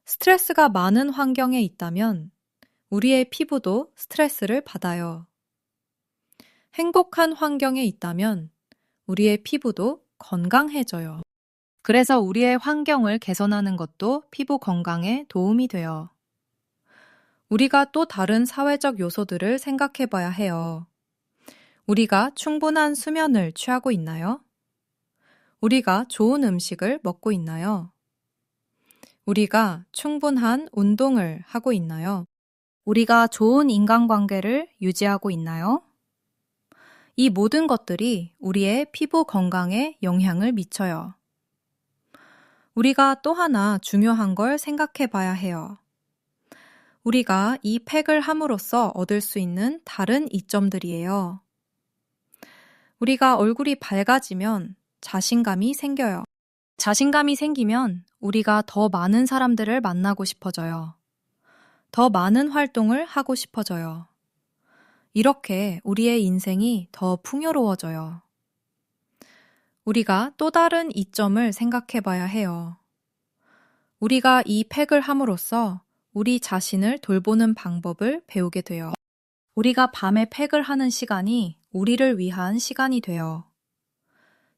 스트레스가 많은 환경에 있다면 우리의 피부도 스트레스를 받아요. 행복한 환경에 있다면 우리의 피부도 건강해져요. 그래서 우리의 환경을 개선하는 것도 피부 건강에 도움이 돼요. 우리가 또 다른 사회적 요소들을 생각해 봐야 해요. 우리가 충분한 수면을 취하고 있나요? 우리가 좋은 음식을 먹고 있나요? 우리가 충분한 운동을 하고 있나요? 우리가 좋은 인간관계를 유지하고 있나요? 이 모든 것들이 우리의 피부 건강에 영향을 미쳐요. 우리가 또 하나 중요한 걸 생각해 봐야 해요. 우리가 이 팩을 함으로써 얻을 수 있는 다른 이점들이에요. 우리가 얼굴이 밝아지면 자신감이 생겨요. 자신감이 생기면 우리가 더 많은 사람들을 만나고 싶어져요. 더 많은 활동을 하고 싶어져요. 이렇게 우리의 인생이 더 풍요로워져요. 우리가 또 다른 이점을 생각해 봐야 해요. 우리가 이 팩을 함으로써 우리 자신을 돌보는 방법을 배우게 돼요. 우리가 밤에 팩을 하는 시간이 우리를 위한 시간이 돼요.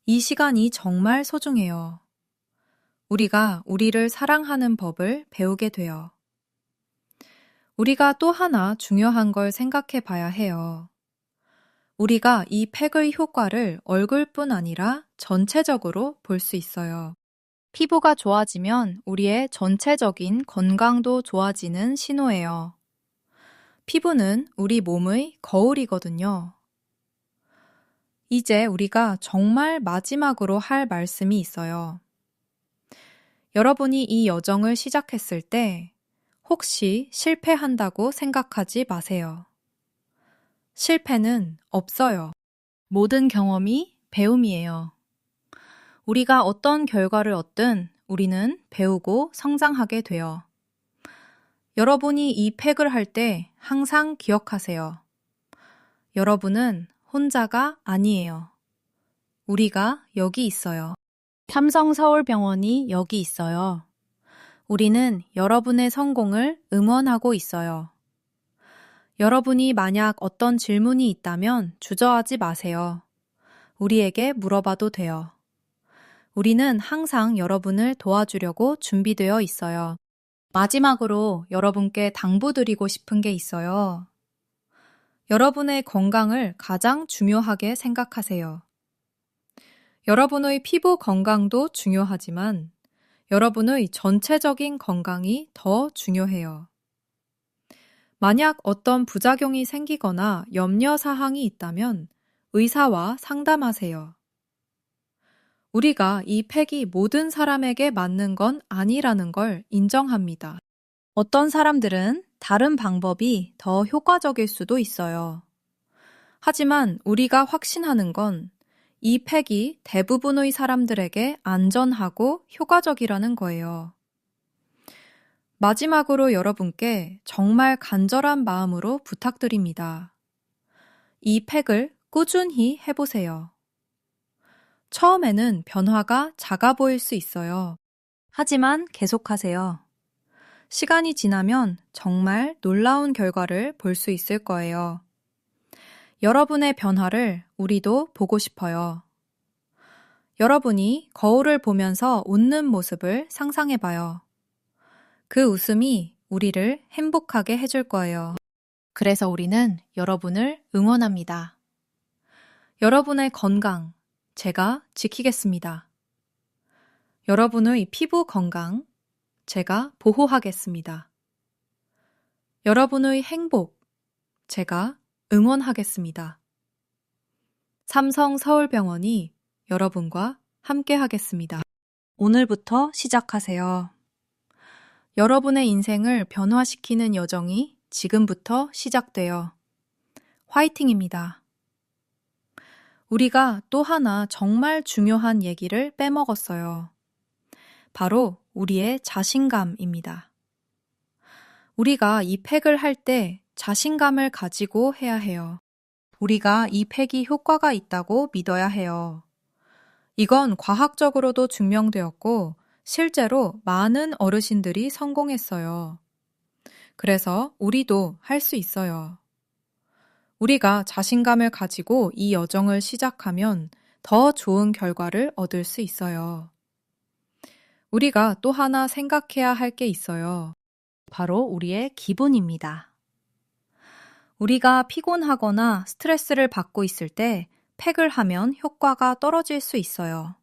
이 시간이 정말 소중해요. 우리가 우리를 사랑하는 법을 배우게 돼요. 우리가 또 하나 중요한 걸 생각해 봐야 해요. 우리가 이 팩의 효과를 얼굴뿐 아니라 전체적으로 볼 수 있어요. 피부가 좋아지면 우리의 전체적인 건강도 좋아지는 신호예요. 피부는 우리 몸의 거울이거든요. 이제 우리가 정말 마지막으로 할 말씀이 있어요. 여러분이 이 여정을 시작했을 때 혹시 실패한다고 생각하지 마세요. 실패는 없어요. 모든 경험이 배움이에요. 우리가 어떤 결과를 얻든 우리는 배우고 성장하게 돼요. 여러분이 이 팩을 할 때 항상 기억하세요. 여러분은 혼자가 아니에요. 우리가 여기 있어요. 삼성서울병원이 여기 있어요. 우리는 여러분의 성공을 응원하고 있어요. 여러분이 만약 어떤 질문이 있다면 주저하지 마세요. 우리에게 물어봐도 돼요. 우리는 항상 여러분을 도와주려고 준비되어 있어요. 마지막으로 여러분께 당부드리고 싶은 게 있어요. 여러분의 건강을 가장 중요하게 생각하세요. 여러분의 피부 건강도 중요하지만 여러분의 전체적인 건강이 더 중요해요. 만약 어떤 부작용이 생기거나 염려사항이 있다면 의사와 상담하세요. 우리가 이 팩이 모든 사람에게 맞는 건 아니라는 걸 인정합니다. 어떤 사람들은 다른 방법이 더 효과적일 수도 있어요. 하지만 우리가 확신하는 건 이 팩이 대부분의 사람들에게 안전하고 효과적이라는 거예요. 마지막으로 여러분께 정말 간절한 마음으로 부탁드립니다. 이 팩을 꾸준히 해보세요. 처음에는 변화가 작아 보일 수 있어요. 하지만 계속하세요. 시간이 지나면 정말 놀라운 결과를 볼 수 있을 거예요. 여러분의 변화를 우리도 보고 싶어요. 여러분이 거울을 보면서 웃는 모습을 상상해봐요. 그 웃음이 우리를 행복하게 해줄 거예요. 그래서 우리는 여러분을 응원합니다. 여러분의 건강, 제가 지키겠습니다. 여러분의 피부 건강, 제가 보호하겠습니다. 여러분의 행복, 제가 응원하겠습니다. 삼성 서울병원이 여러분과 함께 하겠습니다. 오늘부터 시작하세요. 여러분의 인생을 변화시키는 여정이 지금부터 시작돼요. 화이팅입니다. 우리가 또 하나 정말 중요한 얘기를 빼먹었어요. 바로 우리의 자신감입니다. 우리가 이 팩을 할 때 자신감을 가지고 해야 해요. 우리가 이 팩이 효과가 있다고 믿어야 해요. 이건 과학적으로도 증명되었고 실제로 많은 어르신들이 성공했어요. 그래서 우리도 할 수 있어요. 우리가 자신감을 가지고 이 여정을 시작하면 더 좋은 결과를 얻을 수 있어요. 우리가 또 하나 생각해야 할 게 있어요. 바로 우리의 기분입니다. 우리가 피곤하거나 스트레스를 받고 있을 때 팩을 하면 효과가 떨어질 수 있어요.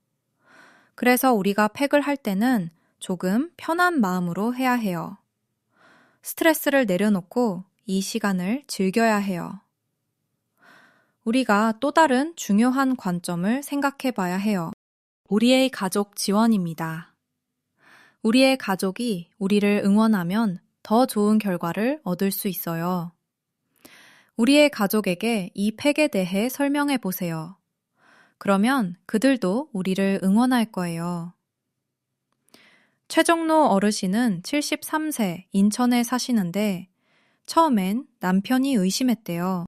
그래서 우리가 팩을 할 때는 조금 편한 마음으로 해야 해요. 스트레스를 내려놓고 이 시간을 즐겨야 해요. 우리가 또 다른 중요한 관점을 생각해 봐야 해요. 우리의 가족 지원입니다. 우리의 가족이 우리를 응원하면 더 좋은 결과를 얻을 수 있어요. 우리의 가족에게 이 팩에 대해 설명해 보세요. 그러면 그들도 우리를 응원할 거예요. 최정로 어르신은 73세 인천에 사시는데 처음엔 남편이 의심했대요.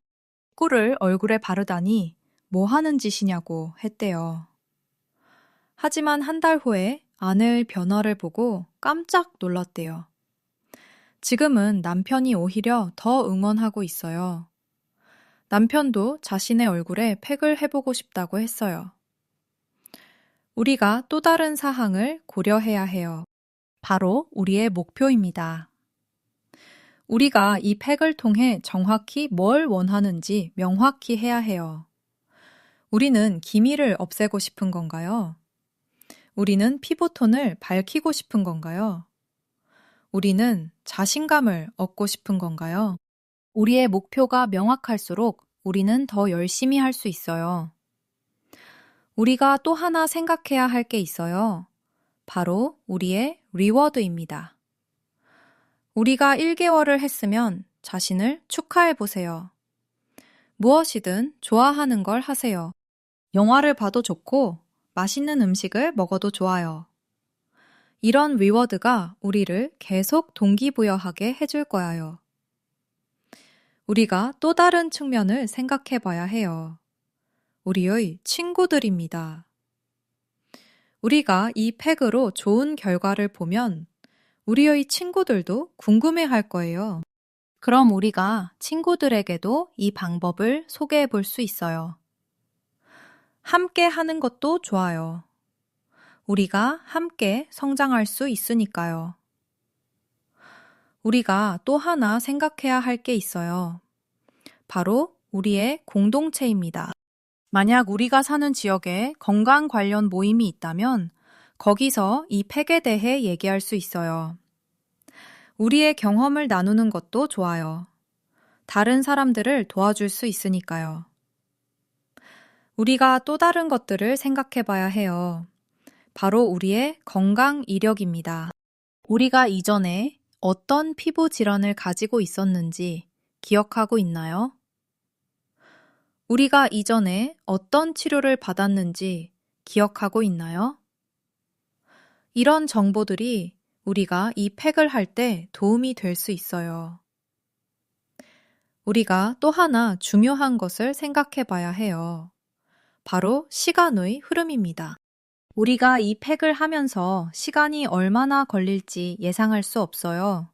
꿀을 얼굴에 바르다니 뭐 하는 짓이냐고 했대요. 하지만 한 달 후에 아내의 변화를 보고 깜짝 놀랐대요. 지금은 남편이 오히려 더 응원하고 있어요. 남편도 자신의 얼굴에 팩을 해보고 싶다고 했어요. 우리가 또 다른 사항을 고려해야 해요. 바로 우리의 목표입니다. 우리가 이 팩을 통해 정확히 뭘 원하는지 명확히 해야 해요. 우리는 기미를 없애고 싶은 건가요? 우리는 피부톤을 밝히고 싶은 건가요? 우리는 자신감을 얻고 싶은 건가요? 우리의 목표가 명확할수록 우리는 더 열심히 할 수 있어요. 우리가 또 하나 생각해야 할 게 있어요. 바로 우리의 리워드입니다. 우리가 1개월을 했으면 자신을 축하해 보세요. 무엇이든 좋아하는 걸 하세요. 영화를 봐도 좋고 맛있는 음식을 먹어도 좋아요. 이런 리워드가 우리를 계속 동기부여하게 해줄 거예요. 우리가 또 다른 측면을 생각해 봐야 해요. 우리의 친구들입니다. 우리가 이 팩으로 좋은 결과를 보면 우리의 친구들도 궁금해 할 거예요. 그럼 우리가 친구들에게도 이 방법을 소개해 볼 수 있어요. 함께 하는 것도 좋아요. 우리가 함께 성장할 수 있으니까요. 우리가 또 하나 생각해야 할 게 있어요. 바로 우리의 공동체입니다. 만약 우리가 사는 지역에 건강 관련 모임이 있다면 거기서 이 팩에 대해 얘기할 수 있어요. 우리의 경험을 나누는 것도 좋아요. 다른 사람들을 도와줄 수 있으니까요. 우리가 또 다른 것들을 생각해 봐야 해요. 바로 우리의 건강 이력입니다. 우리가 이전에 어떤 피부 질환을 가지고 있었는지 기억하고 있나요? 우리가 이전에 어떤 치료를 받았는지 기억하고 있나요? 이런 정보들이 우리가 이 팩을 할 때 도움이 될 수 있어요. 우리가 또 하나 중요한 것을 생각해 봐야 해요. 바로 시간의 흐름입니다. 우리가 이 팩을 하면서 시간이 얼마나 걸릴지 예상할 수 없어요.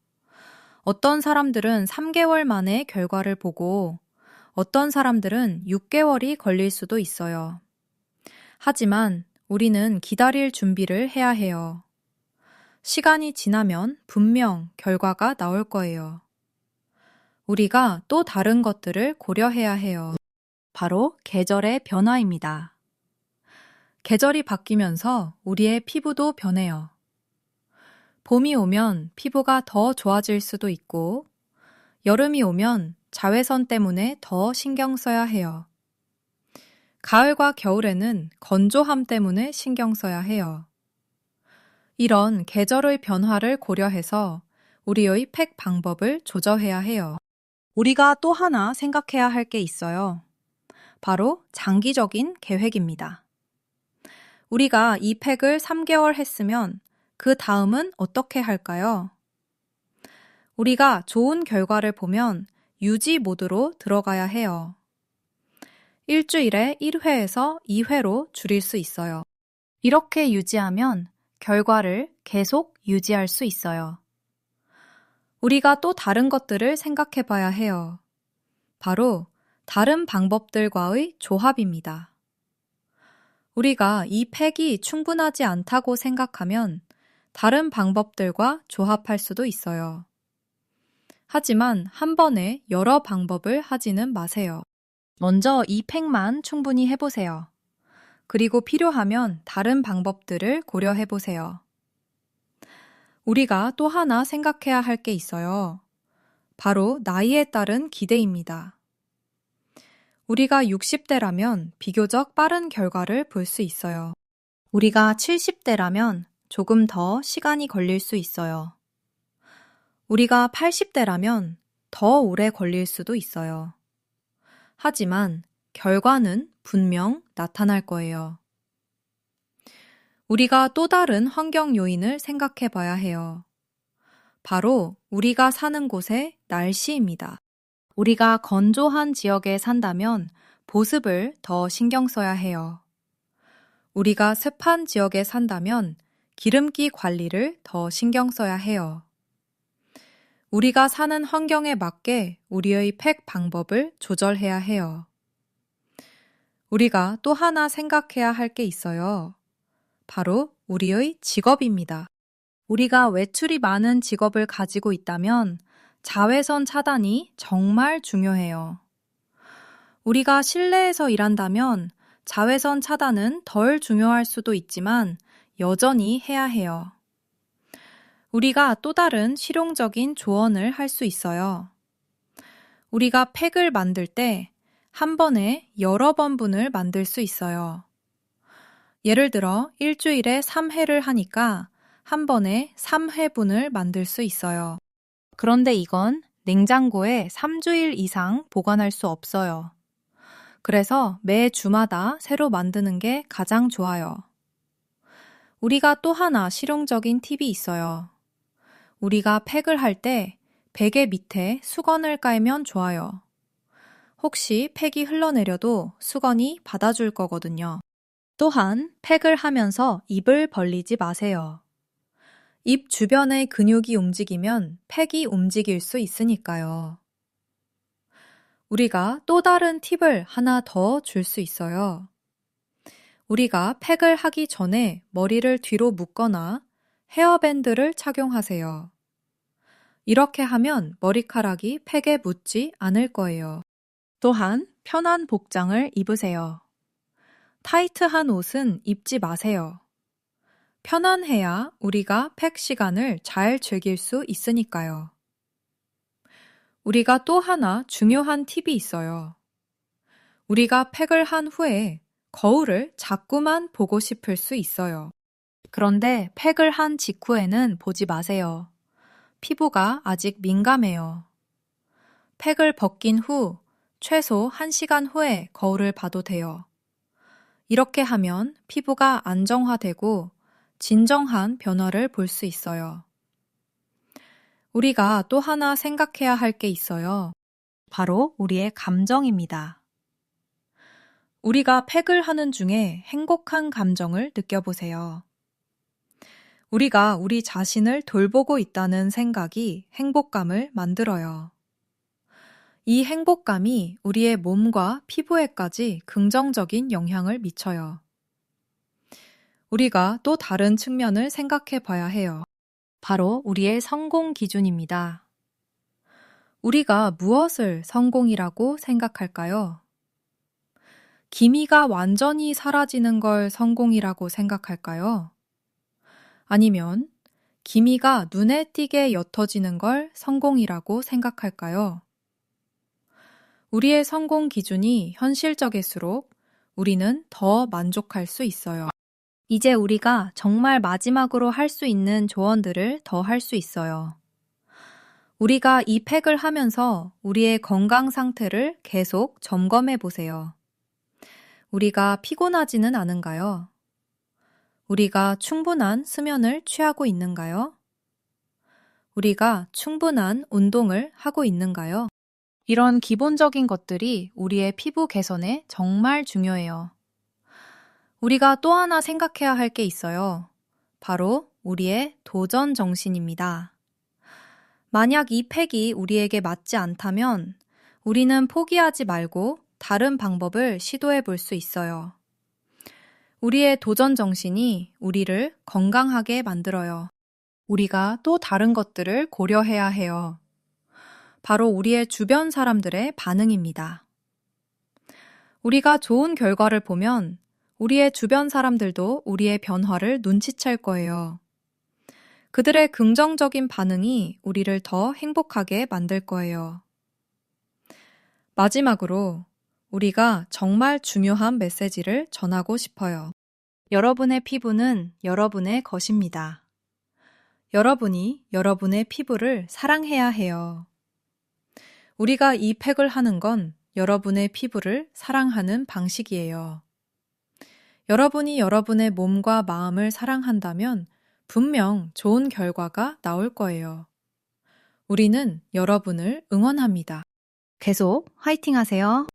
어떤 사람들은 3개월 만에 결과를 보고 어떤 사람들은 6개월이 걸릴 수도 있어요. 하지만 우리는 기다릴 준비를 해야 해요. 시간이 지나면 분명 결과가 나올 거예요. 우리가 또 다른 것들을 고려해야 해요. 바로 계절의 변화입니다. 계절이 바뀌면서 우리의 피부도 변해요. 봄이 오면 피부가 더 좋아질 수도 있고, 여름이 오면 자외선 때문에 더 신경 써야 해요. 가을과 겨울에는 건조함 때문에 신경 써야 해요. 이런 계절의 변화를 고려해서 우리의 팩 방법을 조절해야 해요. 우리가 또 하나 생각해야 할 게 있어요. 바로 장기적인 계획입니다. 우리가 이 팩을 3개월 했으면 그 다음은 어떻게 할까요? 우리가 좋은 결과를 보면 유지 모드로 들어가야 해요. 일주일에 1회에서 2회로 줄일 수 있어요. 이렇게 유지하면 결과를 계속 유지할 수 있어요. 우리가 또 다른 것들을 생각해 봐야 해요. 바로 다른 방법들과의 조합입니다. 우리가 이 팩이 충분하지 않다고 생각하면 다른 방법들과 조합할 수도 있어요. 하지만 한 번에 여러 방법을 하지는 마세요. 먼저 이 팩만 충분히 해보세요. 그리고 필요하면 다른 방법들을 고려해 보세요. 우리가 또 하나 생각해야 할 게 있어요. 바로 나이에 따른 기대입니다. 우리가 60대라면 비교적 빠른 결과를 볼 수 있어요. 우리가 70대라면 조금 더 시간이 걸릴 수 있어요. 우리가 80대라면 더 오래 걸릴 수도 있어요. 하지만 결과는 분명 나타날 거예요. 우리가 또 다른 환경 요인을 생각해 봐야 해요. 바로 우리가 사는 곳의 날씨입니다. 우리가 건조한 지역에 산다면 보습을 더 신경 써야 해요. 우리가 습한 지역에 산다면 기름기 관리를 더 신경 써야 해요. 우리가 사는 환경에 맞게 우리의 팩 방법을 조절해야 해요. 우리가 또 하나 생각해야 할 게 있어요. 바로 우리의 직업입니다. 우리가 외출이 많은 직업을 가지고 있다면 자외선 차단이 정말 중요해요. 우리가 실내에서 일한다면 자외선 차단은 덜 중요할 수도 있지만 여전히 해야 해요. 우리가 또 다른 실용적인 조언을 할 수 있어요. 우리가 팩을 만들 때 한 번에 여러 번분을 만들 수 있어요. 예를 들어 일주일에 3회를 하니까 한 번에 3회분을 만들 수 있어요. 그런데 이건 냉장고에 3주일 이상 보관할 수 없어요. 그래서 매 주마다 새로 만드는 게 가장 좋아요. 우리가 또 하나 실용적인 팁이 있어요. 우리가 팩을 할 때 베개 밑에 수건을 깔면 좋아요. 혹시 팩이 흘러내려도 수건이 받아줄 거거든요. 또한 팩을 하면서 입을 벌리지 마세요. 입 주변의 근육이 움직이면 팩이 움직일 수 있으니까요. 우리가 또 다른 팁을 하나 더 줄 수 있어요. 우리가 팩을 하기 전에 머리를 뒤로 묶거나 헤어밴드를 착용하세요. 이렇게 하면 머리카락이 팩에 묻지 않을 거예요. 또한 편한 복장을 입으세요. 타이트한 옷은 입지 마세요. 편안해야 우리가 팩 시간을 잘 즐길 수 있으니까요. 우리가 또 하나 중요한 팁이 있어요. 우리가 팩을 한 후에 거울을 자꾸만 보고 싶을 수 있어요. 그런데 팩을 한 직후에는 보지 마세요. 피부가 아직 민감해요. 팩을 벗긴 후 최소 1시간 후에 거울을 봐도 돼요. 이렇게 하면 피부가 안정화되고 진정한 변화를 볼 수 있어요. 우리가 또 하나 생각해야 할 게 있어요. 바로 우리의 감정입니다. 우리가 팩을 하는 중에 행복한 감정을 느껴보세요. 우리가 우리 자신을 돌보고 있다는 생각이 행복감을 만들어요. 이 행복감이 우리의 몸과 피부에까지 긍정적인 영향을 미쳐요. 우리가 또 다른 측면을 생각해 봐야 해요. 바로 우리의 성공 기준입니다. 우리가 무엇을 성공이라고 생각할까요? 기미가 완전히 사라지는 걸 성공이라고 생각할까요? 아니면 기미가 눈에 띄게 옅어지는 걸 성공이라고 생각할까요? 우리의 성공 기준이 현실적일수록 우리는 더 만족할 수 있어요. 이제 우리가 정말 마지막으로 할 수 있는 조언들을 더 할 수 있어요. 우리가 이 팩을 하면서 우리의 건강 상태를 계속 점검해 보세요. 우리가 피곤하지는 않은가요? 우리가 충분한 수면을 취하고 있는가요? 우리가 충분한 운동을 하고 있는가요? 이런 기본적인 것들이 우리의 피부 개선에 정말 중요해요. 우리가 또 하나 생각해야 할 게 있어요. 바로 우리의 도전 정신입니다. 만약 이 팩이 우리에게 맞지 않다면 우리는 포기하지 말고 다른 방법을 시도해 볼 수 있어요. 우리의 도전 정신이 우리를 건강하게 만들어요. 우리가 또 다른 것들을 고려해야 해요. 바로 우리의 주변 사람들의 반응입니다. 우리가 좋은 결과를 보면 우리의 주변 사람들도 우리의 변화를 눈치챌 거예요. 그들의 긍정적인 반응이 우리를 더 행복하게 만들 거예요. 마지막으로 우리가 정말 중요한 메시지를 전하고 싶어요. 여러분의 피부는 여러분의 것입니다. 여러분이 여러분의 피부를 사랑해야 해요. 우리가 이 팩을 하는 건 여러분의 피부를 사랑하는 방식이에요. 여러분이 여러분의 몸과 마음을 사랑한다면 분명 좋은 결과가 나올 거예요. 우리는 여러분을 응원합니다. 계속 화이팅 하세요.